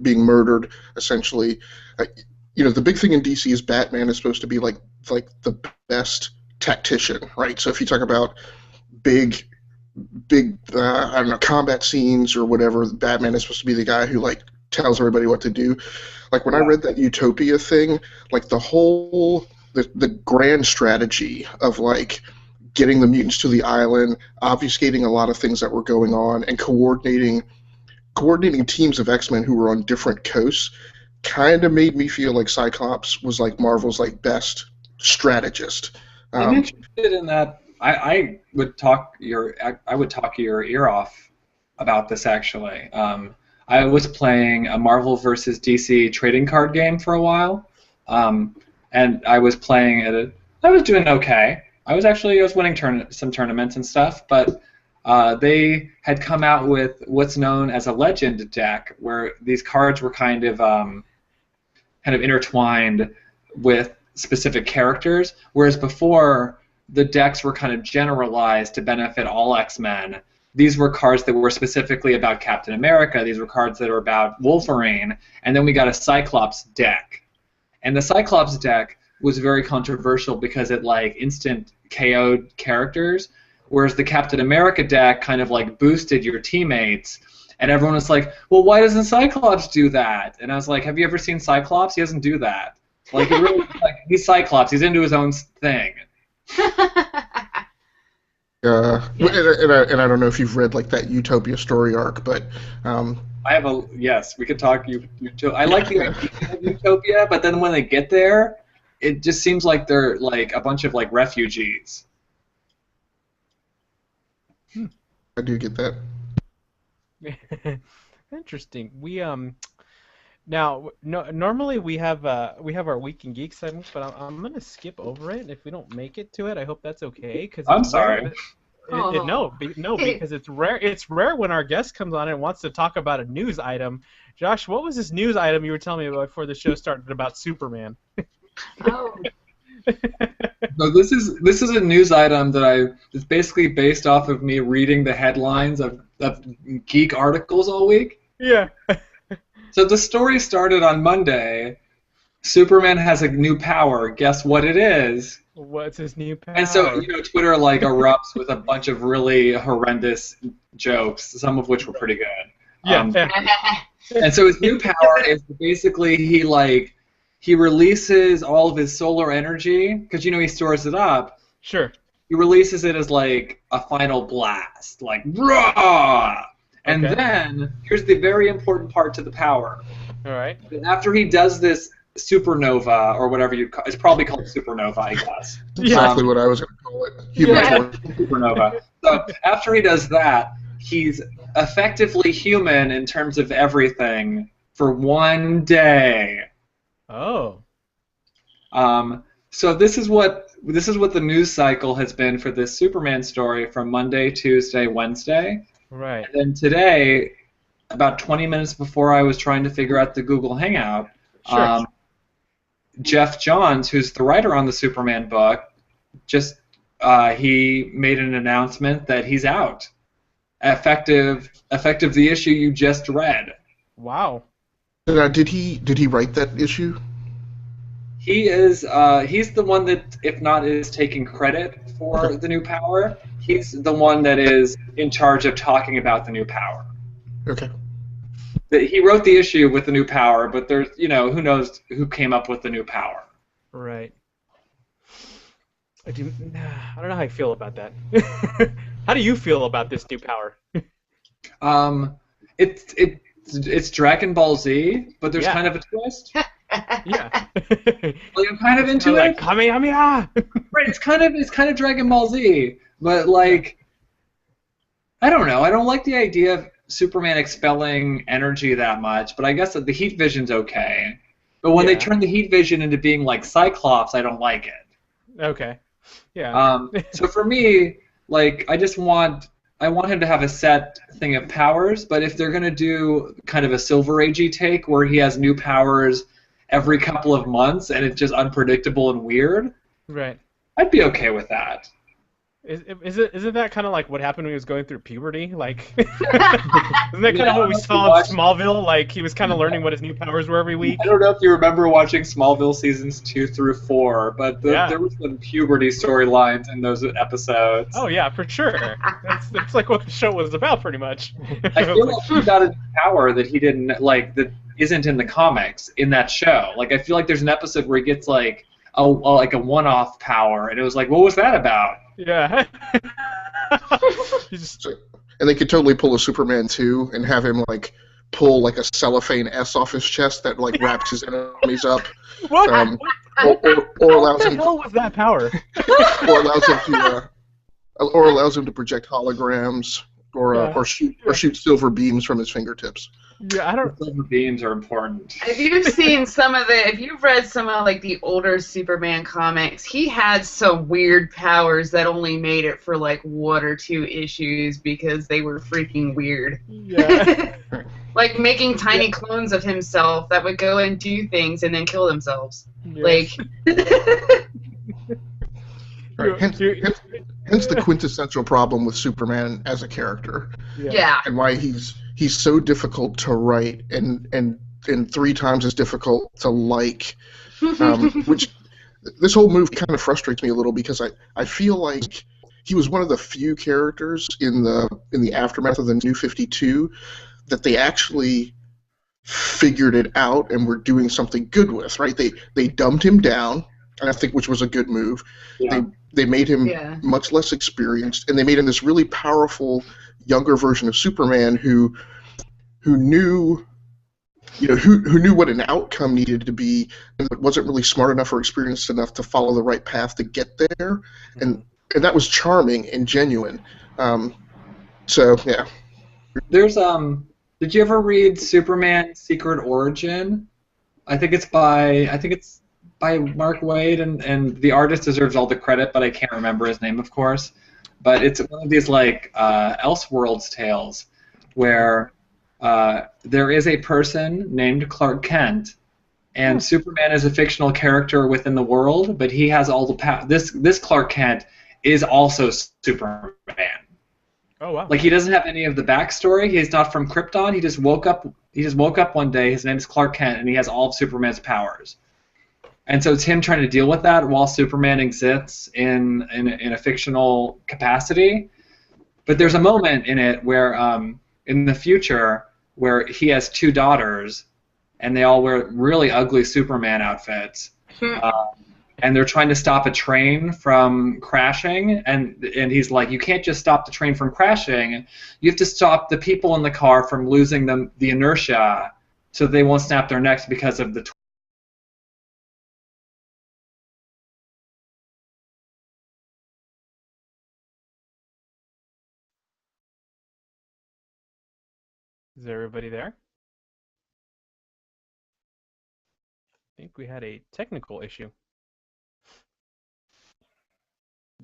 S3: being murdered, essentially, the big thing in DC is Batman is supposed to be like the best tactician, right? So if you talk about big I don't know, combat scenes or whatever, Batman is supposed to be the guy who like tells everybody what to do. Like when I read that Utopia thing, like the grand strategy of like getting the mutants to the island, obfuscating a lot of things that were going on, and coordinating teams of X-Men who were on different coasts kind of made me feel like Cyclops was like Marvel's like best strategist.
S4: I'm interested in that. I would talk your ear off about this actually. I was playing a Marvel versus DC trading card game for a while, and I was playing it. I was doing okay. I was winning some tournaments and stuff, but they had come out with what's known as a legend deck, where these cards were kind of intertwined with specific characters, whereas before the decks were kind of generalized to benefit all X-Men. These were cards that were specifically about Captain America. These were cards that were about Wolverine, and then we got a Cyclops deck. And the Cyclops deck was very controversial because it like instant KO'd characters, whereas the Captain America deck kind of like boosted your teammates And everyone was like, well, why doesn't Cyclops do that? And I was like, have you ever seen Cyclops? He doesn't do that. Like, it really, like, he's Cyclops. He's into his own thing.
S3: And I don't know if you've read like that Utopia story arc, but
S4: I have a yes. We could talk. I like the idea of Utopia, but then when they get there, it just seems like they're like a bunch of like refugees.
S3: I do get that.
S1: Interesting. We now normally we have our Week in Geek segments, but I'm gonna skip over it if we don't make it to it. I hope that's okay.
S4: I'm sorry.
S1: No, because it's rare. It's rare when our guest comes on and wants to talk about a news item. Josh, what was this news item you were telling me about before the show started about Superman?
S2: Oh.
S4: So this is a news item that it's basically based off of me reading the headlines of Geek articles all week.
S1: Yeah.
S4: So the story started on Monday. Superman has a new power. Guess what it is?
S1: What's his new power?
S4: And so, Twitter like erupts with a bunch of really horrendous jokes, some of which were pretty good.
S1: Yeah.
S4: And so his new power is basically he releases all of his solar energy because he stores it up.
S1: Sure.
S4: He releases it as like a final blast, like raw. And then here's the very important part to the power.
S1: All right.
S4: After he does this supernova or whatever it's probably called supernova, I guess.
S3: Exactly what I was going to call it.
S4: Supernova. So after he does that, he's effectively human in terms of everything for one day.
S1: Oh.
S4: So this is what the news cycle has been for this Superman story from Monday, Tuesday, Wednesday.
S1: Right.
S4: And then today, about 20 minutes before I was trying to figure out the Google Hangout,
S1: sure.
S4: Jeff Johns, who's the writer on the Superman book, he made an announcement that he's out, effective the issue you just read.
S1: Wow.
S3: Did he write that issue?
S4: He is. He's the one that, if not, is taking credit for the new power. He's the one that is in charge of talking about the new power.
S3: Okay.
S4: He wrote the issue with the new power, but there's, who knows who came up with the new power.
S1: Right. I don't know how I feel about that. How do you feel about this new power?
S4: It's Dragon Ball Z, but there's kind of a twist.
S1: Yeah.
S4: Like, I'm kind of into it.
S1: Like Kamehameha.
S4: Right. It's kind of Dragon Ball Z, but like, I don't know. I don't like the idea of Superman expelling energy that much, but I guess that the heat vision's okay. But when they turn the heat vision into being like Cyclops, I don't like it.
S1: Okay. Yeah.
S4: So for me, like, I want him to have a set thing of powers, but if they're gonna do kind of a Silver Agey take where he has new powers every couple of months and it's just unpredictable and weird,
S1: right,
S4: I'd be okay with that.
S1: Isn't that kind of like what happened when he was going through puberty? Like, isn't that kind of what we saw in Smallville? Like, he was kind of learning what his new powers were every week.
S4: I don't know if you remember watching Smallville seasons 2 through 4, but there was some puberty storylines in those episodes.
S1: Oh yeah, for sure. That's like what the show was about, pretty much.
S4: I feel like he got a new power that he didn't like, that isn't in the comics in that show. Like, I feel like there's an episode where he gets like a one-off power, and it was like, what was that about?
S1: Yeah.
S3: And they could totally pull a Superman 2 and have him like pull like a cellophane S off his chest that like wraps his enemies up.
S1: What?
S3: Or allows him.
S1: What the hell was that power?
S3: or allows him to project holograms, or shoot silver beams from his fingertips.
S1: Yeah, I don't.
S4: Silver beams are important.
S2: If you've read some of like the older Superman comics, he had some weird powers that only made it for like 1 or 2 issues because they were freaking weird.
S1: Yeah.
S2: Like making tiny clones of himself that would go and do things and then kill themselves.
S1: Yes.
S2: Like.
S3: Right. Hence the quintessential problem with Superman as a character.
S2: Yeah.
S3: And why he's so difficult to write and 3 times as difficult to like. Which this whole move kind of frustrates me a little because I feel like he was one of the few characters in the aftermath of the New 52 that they actually figured it out and were doing something good with, right? They dumbed him down, I think, which was a good move.
S4: Yeah.
S3: They made him much less experienced, and they made him this really powerful younger version of Superman who knew, who knew what an outcome needed to be, and wasn't really smart enough or experienced enough to follow the right path to get there, and that was charming and genuine. So yeah.
S4: There's Did you ever read Superman Secret Origin? I think it's by Mark Waid, and the artist deserves all the credit, but I can't remember his name, of course. But it's one of these like Elseworlds tales where there is a person named Clark Kent, and Superman is a fictional character within the world, but he has all the power. This Clark Kent is also Superman.
S1: Oh wow!
S4: Like, he doesn't have any of the backstory. He's not from Krypton. He just woke up one day. His name is Clark Kent, and he has all of Superman's powers. And so it's him trying to deal with that while Superman exists in a fictional capacity. But there's a moment in it where, in the future, where he has two daughters, and they all wear really ugly Superman outfits. And they're trying to stop a train from crashing, and he's like, you can't just stop the train from crashing. You have to stop the people in the car from losing the inertia so they won't snap their necks because of the
S1: Is everybody there? I think we had a technical issue.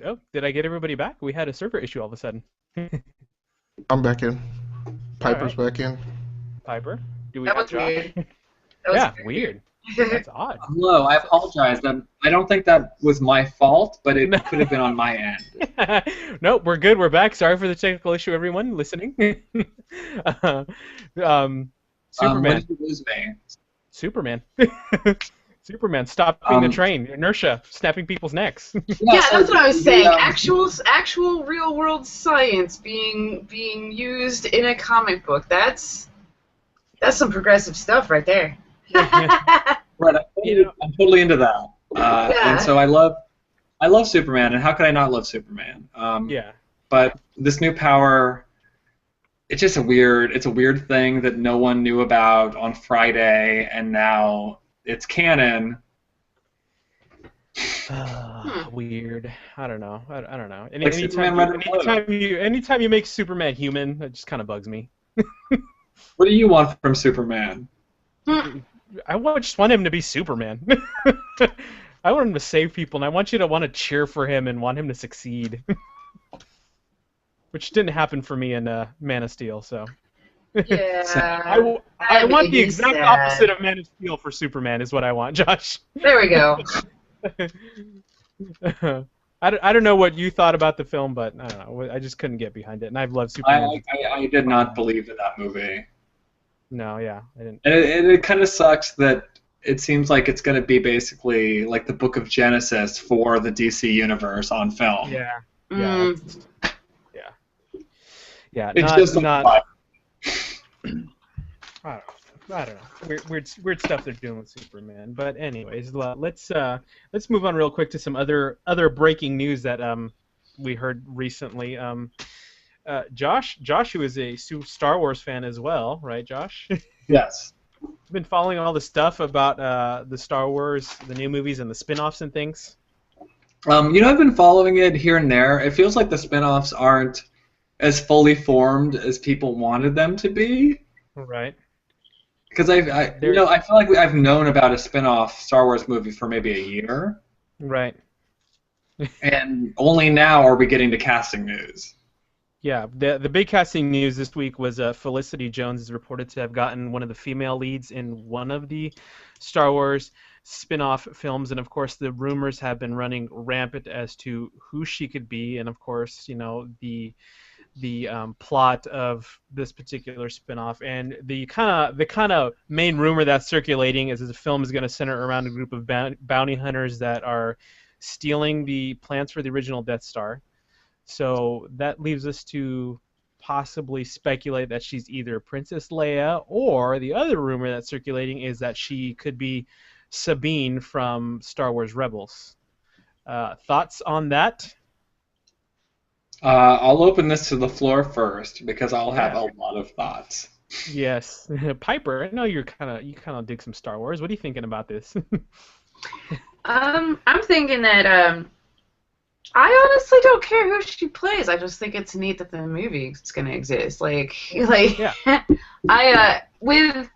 S1: Oh, did I get everybody back? We had a server issue all of a sudden.
S3: I'm back in. Piper's back in.
S1: Piper? Do we
S2: That
S1: have
S2: was
S1: Josh?
S2: weird. That was
S1: Yeah, weird. That's odd.
S4: Hello, I apologize. I don't think that was my fault, but it could have been on my end.
S1: Nope, we're good. We're back. Sorry for the technical issue, everyone listening. Superman.
S4: When did you lose me?
S1: Superman. Superman stopping the train. Inertia, snapping people's necks.
S2: Yeah, that's what I was saying. Actual real world science being used in a comic book. That's some progressive stuff right there.
S4: Right, I'm totally into that. And so I love Superman, and how could I not love Superman?
S1: Yeah.
S4: But this new power, it's just a weird thing that no one knew about on Friday, and now it's canon.
S1: Weird. I don't know. I don't know. Anytime you make Superman human, that just kind of bugs me.
S4: What do you want from Superman?
S1: Just want him to be Superman. I want him to save people, and I want you to want to cheer for him and want him to succeed. Which didn't happen for me in Man of Steel, so.
S2: Yeah.
S1: I want the exact opposite of Man of Steel for Superman is what I want, Josh.
S2: There we go.
S1: I don't know what you thought about the film, but I don't know. I just couldn't get behind it, and I've loved Superman.
S4: I did not believe in that movie.
S1: No, yeah, I didn't.
S4: And it kind of sucks that it seems like it's going to be basically like the Book of Genesis for the DC universe on film.
S1: Yeah. Yeah. Yeah.
S4: It's just
S1: not. I don't know. Weird stuff they're doing with Superman. But anyways, let's move on real quick to some other breaking news that we heard recently. Josh, who is a Star Wars fan as well, right, Josh?
S4: Yes.
S1: You've been following all the stuff about the Star Wars, the new movies, and the spin-offs and things?
S4: I've been following it here and there. It feels like the spin-offs aren't as fully formed as people wanted them to be.
S1: Right.
S4: Because I feel like I've known about a spin-off Star Wars movie for maybe a year.
S1: Right.
S4: And only now are we getting to casting news.
S1: Yeah, the big casting news this week was Felicity Jones is reported to have gotten one of the female leads in one of the Star Wars spin-off films, and of course the rumors have been running rampant as to who she could be, and of course, the plot of this particular spin-off, and the kind of main rumor that's circulating is that the film is going to center around a group of bounty hunters that are stealing the plans for the original Death Star. So that leaves us to possibly speculate that she's either Princess Leia, or the other rumor that's circulating is that she could be Sabine from Star Wars Rebels. Thoughts on that?
S4: I'll open this to the floor first because I'll have a lot of thoughts.
S1: Yes, Piper. I know you kind of dig some Star Wars. What are you thinking about this?
S2: I'm thinking that I honestly don't care who she plays. I just think it's neat that the movie is gonna exist.
S1: Yeah.
S2: With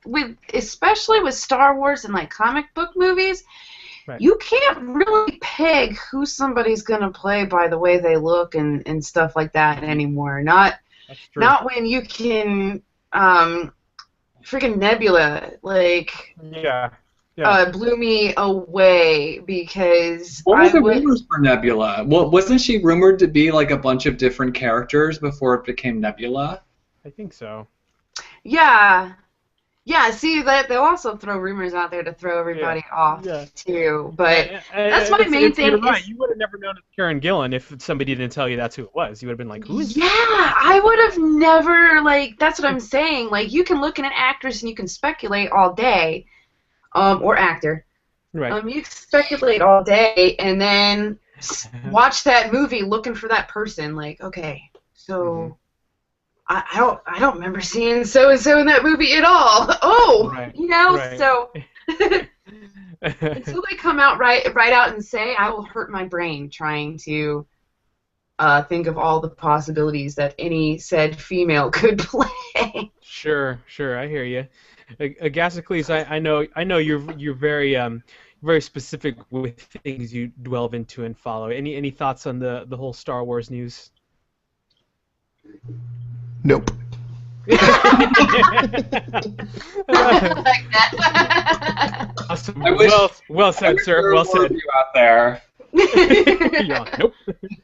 S2: especially with Star Wars and like comic book movies,
S1: Right.
S2: you can't really peg who somebody's gonna play by the way they look and stuff like that anymore. Not when you can freaking Nebula blew me away because
S4: what was the rumors for Nebula? Well, wasn't she rumored to be like a bunch of different characters before it became Nebula?
S1: I think so.
S2: Yeah. See, that they'll also throw rumors out there to throw everybody off too. But that's my main thing.
S1: You're right. You would have never known it's Karen Gillan if somebody didn't tell you that's who it was. You would have been like, "Who is?"
S2: Yeah, I would have never That's what I'm saying. Like, you can look at an actress and you can speculate all day, or actor.
S1: Right.
S2: You can speculate all day and then watch that movie looking for that person. Like, okay, so. Mm-hmm. I don't remember seeing so and so in that movie at all. Oh,
S1: right.
S2: So until they come out right out and say, I will hurt my brain trying to think of all the possibilities that any said female could play.
S1: Sure, I hear you. Agasicles, I know you're very specific with things you delve into and follow. Any thoughts on the whole Star Wars news?
S3: Nope.
S1: Awesome. Well said, sir. Well said.
S4: You out there.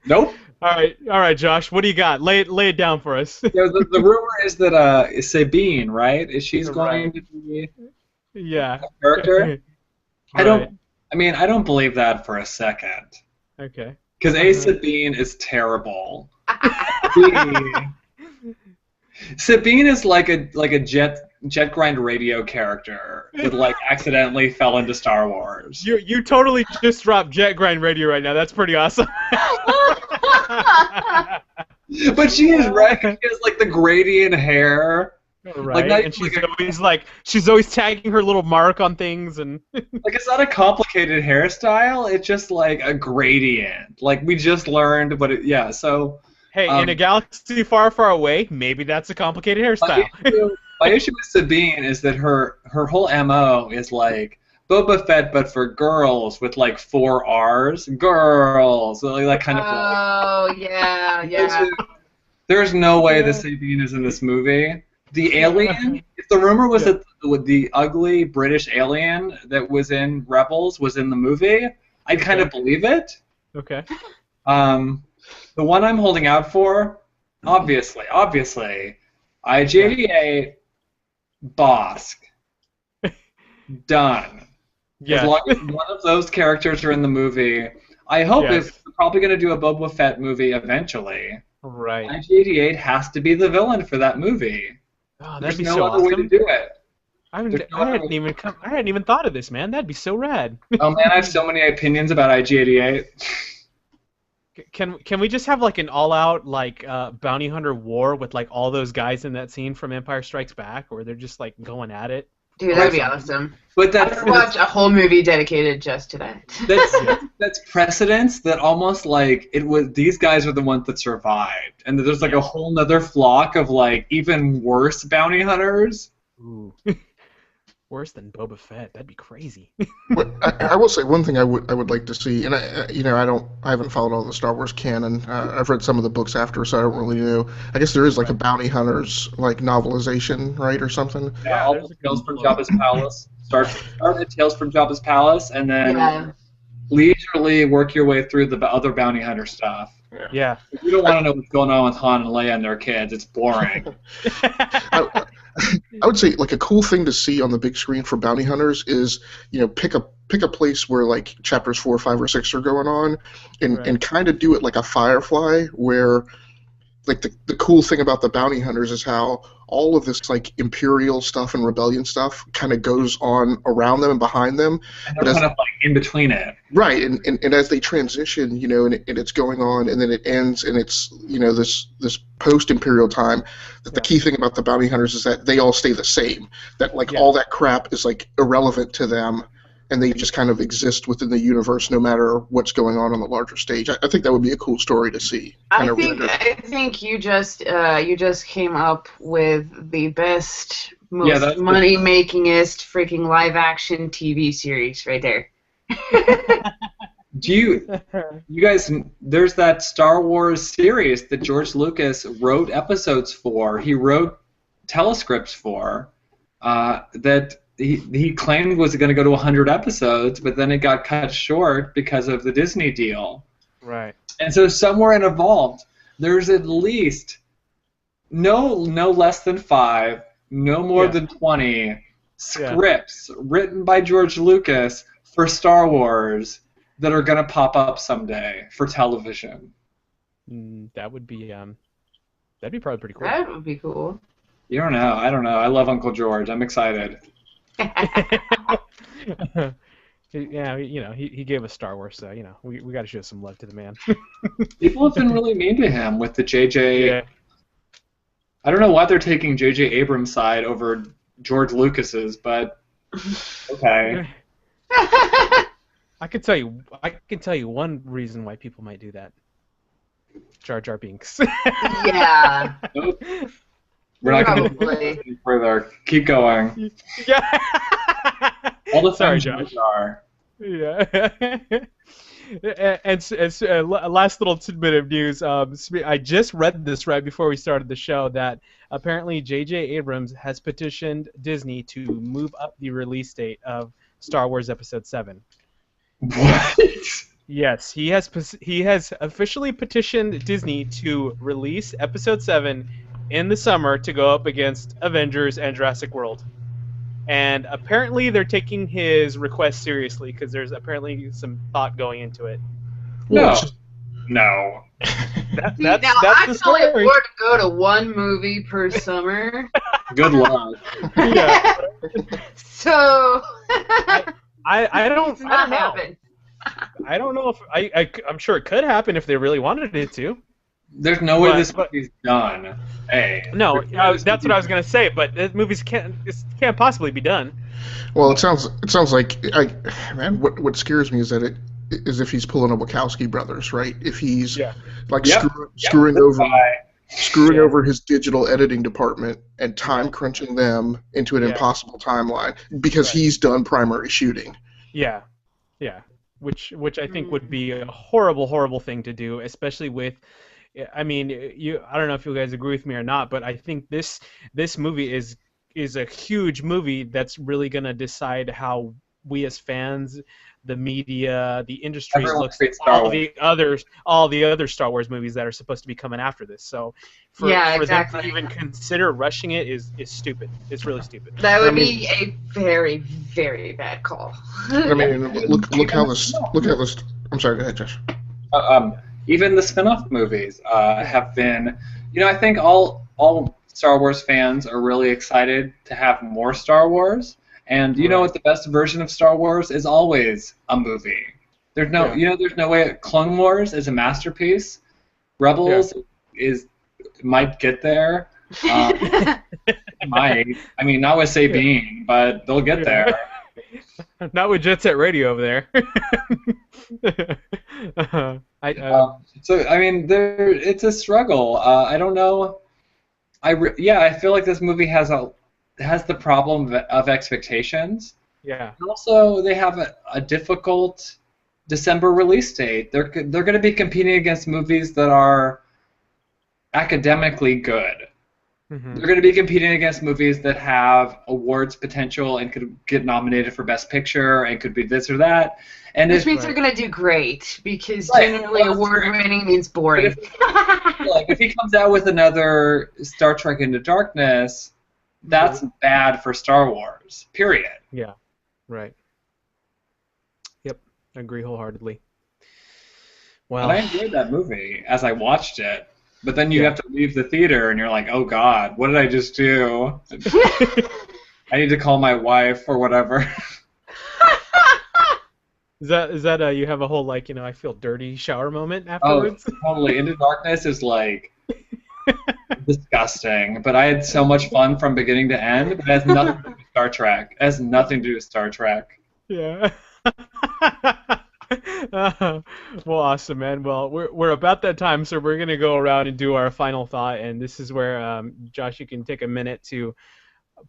S1: Nope. All right, Josh. What do you got? Lay it down for us.
S4: The rumor is that Sabine, right? She's going to be a character. I don't believe that for a second.
S1: Okay.
S4: Because Sabine is terrible. Sabine is like a jet grind radio character that accidentally fell into Star Wars.
S1: You totally just dropped jet grind radio right now. That's pretty awesome.
S4: But she is right. She has the gradient hair.
S1: Right. And she's always tagging her little mark on things and
S4: it's not a complicated hairstyle. It's just a gradient. We just learned so.
S1: Hey, in a galaxy far, far away, maybe that's a complicated hairstyle.
S4: My issue with Sabine is that her whole MO is Boba Fett, but for girls with 4 R's. Girls, that kind of.
S2: Oh yeah.
S4: There's no way that Sabine is in this movie. The alien. If the rumor was that the ugly British alien that was in Rebels was in the movie, I'd kind of believe it.
S1: Okay.
S4: The one I'm holding out for, obviously, IG-88, Bosk. Done.
S1: Yeah.
S4: As long as one of those characters are in the movie, I hope they're probably going to do a Boba Fett movie eventually.
S1: Right.
S4: IG-88 has to be the villain for that movie.
S1: Oh,
S4: There's no other way to do it.
S1: I hadn't even thought of this, man. That'd be so rad.
S4: Oh man, I have so many opinions about IG-88.
S1: Can we just have an all-out bounty hunter war with all those guys in that scene from Empire Strikes Back, where they're just going at it?
S2: Dude, that'd be awesome.
S4: But
S2: I would watch a whole movie dedicated just to that.
S4: That's precedence that almost these guys are the ones that survived, and there's a whole nother flock of even worse bounty hunters.
S1: Ooh. Worse than Boba Fett. That'd be crazy.
S3: I will say one thing I would like to see, and I haven't followed all the Star Wars canon. I've read some of the books after, so I don't really know. I guess there is a bounty hunters novelization, right, or something.
S4: Yeah, all the Tales from Jabba's Palace. Start at Tales from Jabba's Palace, and then leisurely work your way through the other bounty hunter stuff.
S1: Yeah.
S4: If you don't want to know what's going on with Han and Leia and their kids, it's boring.
S3: I would say a cool thing to see on the big screen for bounty hunters is pick a place where chapters 4, 5, or 6 are going on, and kind of do it like a Firefly, where like the cool thing about the bounty hunters is how all of this like Imperial stuff and rebellion stuff kind of goes on around them and behind them.
S4: And
S3: But
S4: they're
S3: as
S4: kind of like in between it.
S3: right, and as they transition, and it's going on, and then it ends, and it's this post-imperial time. That the key thing about the bounty hunters is that they all stay the same. That like all that crap is like irrelevant to them, and they just kind of exist within the universe, no matter what's going on the larger stage. I think that would be a cool story to see.
S2: I think you just came up with the best, most money-makingest freaking live-action TV series right there.
S4: Do you guys? There's that Star Wars series that George Lucas wrote episodes for. He wrote telescripts for that he claimed was going to go to 100 episodes, but then it got cut short because of the Disney deal.
S1: Right.
S4: And so somewhere involved, there's at least no less than 5, no more than 20 scripts written by George Lucas for Star Wars that are going to pop up someday for television.
S1: That would be that'd be probably pretty cool.
S2: That would be cool.
S4: You don't know. I don't know. I love Uncle George. I'm excited.
S1: Yeah, he gave us Star Wars, so we got to show some love to the man.
S4: People have been really mean to him with the JJ.
S1: Yeah.
S4: I don't know why they're taking JJ Abrams' side over George Lucas's, but okay.
S1: I can tell you one reason why people might do that. Jar Jar Binks.
S2: Yeah.
S4: We're not going to go any further. Keep going.
S1: Yeah.
S4: All the
S1: Sorry,
S4: Josh.
S1: Yeah. and last little tidbit of news. I just read this right before we started the show that apparently J.J. Abrams has petitioned Disney to move up the release date of Star Wars Episode 7.
S4: What?
S1: Yes, he has officially petitioned Disney to release Episode 7 in the summer to go up against Avengers and Jurassic World. And apparently they're taking his request seriously because there's apparently some thought going into it.
S4: No.
S1: That's
S2: I
S1: the
S2: can only
S1: story.
S2: afford to go to one movie per summer.
S4: Good luck.
S1: Yeah.
S2: So
S1: I don't know.
S2: happen.
S1: I don't know if I'm sure it could happen if they really wanted it to.
S4: There's no way this movie's done. Hey.
S1: No, that's what I was gonna say. But the movies can't possibly be done.
S3: Well, it sounds like man. What scares me is that is if he's pulling a Wachowski brothers, right? If he's screwing over his digital editing department and time crunching them into an impossible timeline because he's done primary shooting.
S1: Yeah. Which I think would be a horrible thing to do, especially with. I mean, I don't know if you guys agree with me or not, but I think this movie is a huge movie that's really going to decide how we as fans, the media, the industry looks at all the other Star Wars movies that are supposed to be coming after this. So for them to even consider rushing it is stupid. It's really stupid.
S2: That would be a very, very bad call.
S3: I mean, look how this. I'm sorry. Go ahead, Josh.
S4: Even the spin-off movies have been, I think all Star Wars fans are really excited to have more Star Wars. And you know what the best version of Star Wars is? Always a movie. There's no, there's no way. Clone Wars is a masterpiece. Rebels might get there. Might. I mean, not with Sabine, but they'll get there.
S1: Not with Jet Set Radio over there.
S4: So I mean, it's a struggle. I don't know. I feel like this movie has the problem of expectations.
S1: Yeah.
S4: And also, they have a difficult December release date. They're going to be competing against movies that are academically good. Mm-hmm. They're going to be competing against movies that have awards potential and could get nominated for Best Picture and could be this or that. And
S2: which means they're going to do great because generally award-winning means boring.
S4: If he comes out with another Star Trek Into Darkness, that's bad for Star Wars, period.
S1: Yeah, right. Yep, I agree wholeheartedly. Well,
S4: and I enjoyed that movie as I watched it. But then you have to leave the theater, and you're like, oh God, what did I just do? I need to call my wife or whatever.
S1: Is that you have a whole like I feel dirty shower moment
S4: Oh,
S1: afterwards?
S4: totally. Into Darkness is like disgusting. But I had so much fun from beginning to end. But it has nothing to do with Star Trek. It has nothing to do with Star Trek.
S1: Yeah. Well, awesome, man. Well, we're about that time, so we're gonna go around and do our final thought, and this is where Josh, you can take a minute to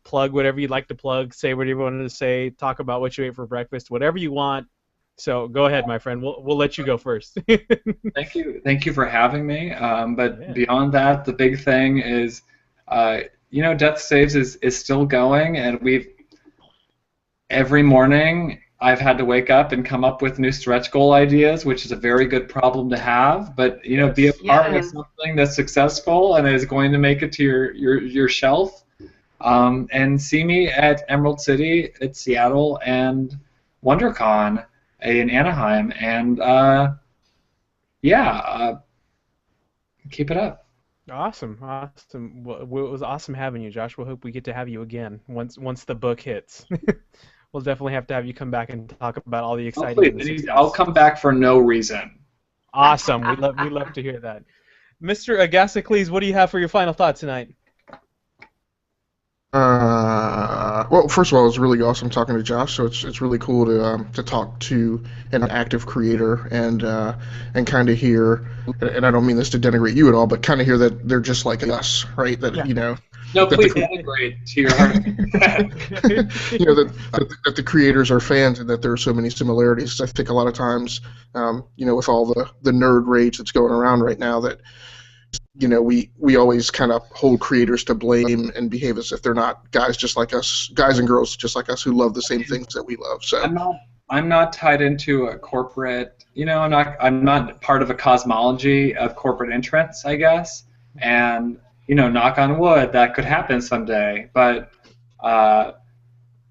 S1: plug whatever you'd like to plug, say whatever you wanted to say, talk about what you ate for breakfast, whatever you want. So go ahead, my friend. We'll let you go first.
S4: Thank you for having me. But
S1: Yeah.
S4: beyond that, the big thing is, Death Saves is still going, and every morning I've had to wake up and come up with new stretch goal ideas, which is a very good problem to have. But be a part of something that's successful and is going to make it to your shelf. And see me at Emerald City, at Seattle, and WonderCon in Anaheim, and keep it up.
S1: Awesome. Well, it was awesome having you, Josh. We'll hope we get to have you again once the book hits. We'll definitely have to have you come back and talk about all the exciting.
S4: I'll come back for no reason.
S1: Awesome. We love to hear that. Mr. Agasicles, what do you have for your final thought tonight?
S3: Well, first of all, it was really awesome talking to Josh. So it's really cool to talk to an active creator and kind of hear, and I don't mean this to denigrate you at all, but kind of hear that they're just like us, right? That
S4: No, please denigrate to your heart.
S3: that the creators are fans and that there are so many similarities. I think a lot of times, with all the nerd rage that's going around right now, that we always kind of hold creators to blame and behave as if they're not guys just like us, guys and girls just like us who love the same things that we love. So
S4: I'm not tied into a corporate, I'm not part of a cosmology of corporate interests, I guess. And knock on wood, that could happen someday. But the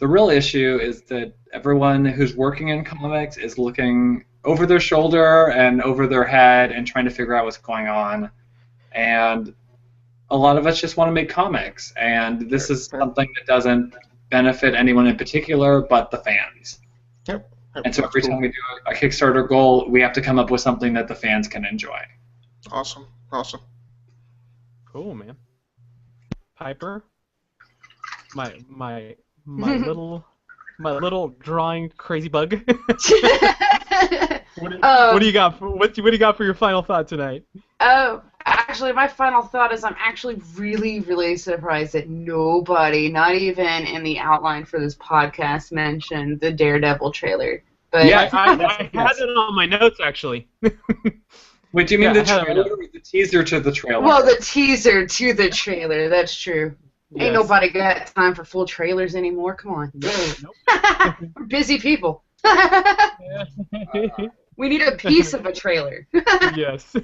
S4: real issue is that everyone who's working in comics is looking over their shoulder and over their head and trying to figure out what's going on. And a lot of us just want to make comics, and this is something that doesn't benefit anyone in particular but the fans.
S3: Yep.
S4: And so every time we do a Kickstarter goal, we have to come up with something that the fans can enjoy.
S3: Awesome.
S1: Cool, man. Piper, my little drawing crazy bug. What do you got? What do you got for your final thought tonight?
S2: Oh, actually, my final thought is I'm actually really, really surprised that nobody, not even in the outline for this podcast, mentioned the Daredevil trailer. But
S1: yeah, I had it on my notes actually.
S4: Wait, do you mean the trailer or the teaser to the trailer?
S2: Well, the teaser to the trailer. That's true.
S1: Yes.
S2: Ain't nobody got time for full trailers anymore. Come on.
S1: Nope.
S2: We're busy people. We need a piece of a trailer.
S1: Yes.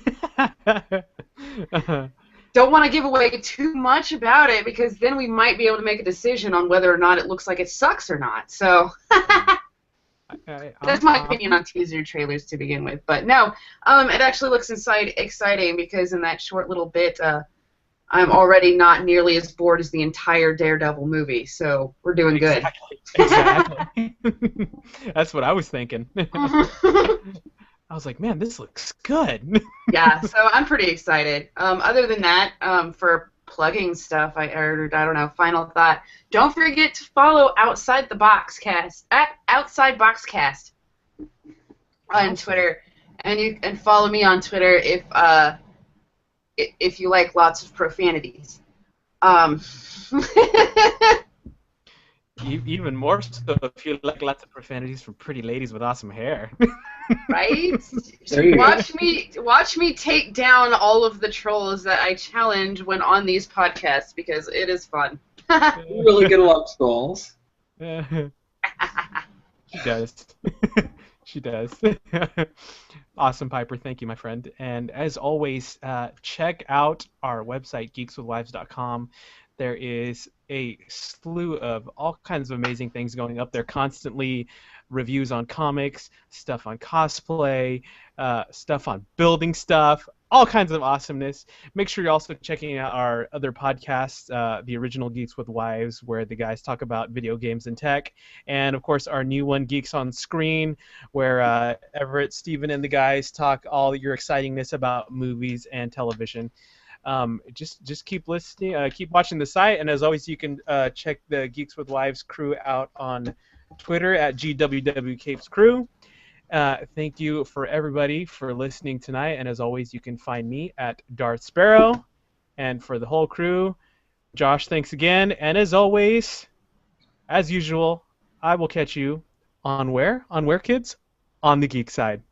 S2: Don't want to give away too much about it because then we might be able to make a decision on whether or not it looks like it sucks or not. So that's my opinion on teaser trailers to begin with. But no, it actually looks exciting because in that short little bit, I'm already not nearly as bored as the entire Daredevil movie. So we're doing good.
S1: Exactly. That's what I was thinking. I was like, man, this looks good.
S2: Yeah, so I'm pretty excited. Other than that, for plugging stuff, I don't know, final thought. Don't forget to follow Outside the Boxcast at Outside Boxcast on Twitter, and you can follow me on Twitter if you like lots of profanities.
S1: Even more so if you like lots of profanities from pretty ladies with awesome hair.
S2: Right? Watch me take down all of the trolls that I challenge when on these podcasts because it is fun.
S4: You really get a lot of trolls.
S1: She does. She does. Awesome, Piper. Thank you, my friend. And as always, check out our website, geekswithwives.com. There is a slew of all kinds of amazing things going up there constantly. Reviews on comics, stuff on cosplay, stuff on building stuff, all kinds of awesomeness. Make sure you're also checking out our other podcasts, the original Geeks with Wives, where the guys talk about video games and tech, and of course our new one, Geeks on Screen, where Everett, Steven, and the guys talk all your excitingness about movies and television. Just keep listening, keep watching the site, and as always, you can check the Geeks with Wives crew out on Twitter at GWWCapesCrew. Thank you for everybody for listening tonight, and as always, you can find me at Darth Sparrow, and for the whole crew, Josh, thanks again, and as always, as usual, I will catch you on where? On where, kids? On the geek side.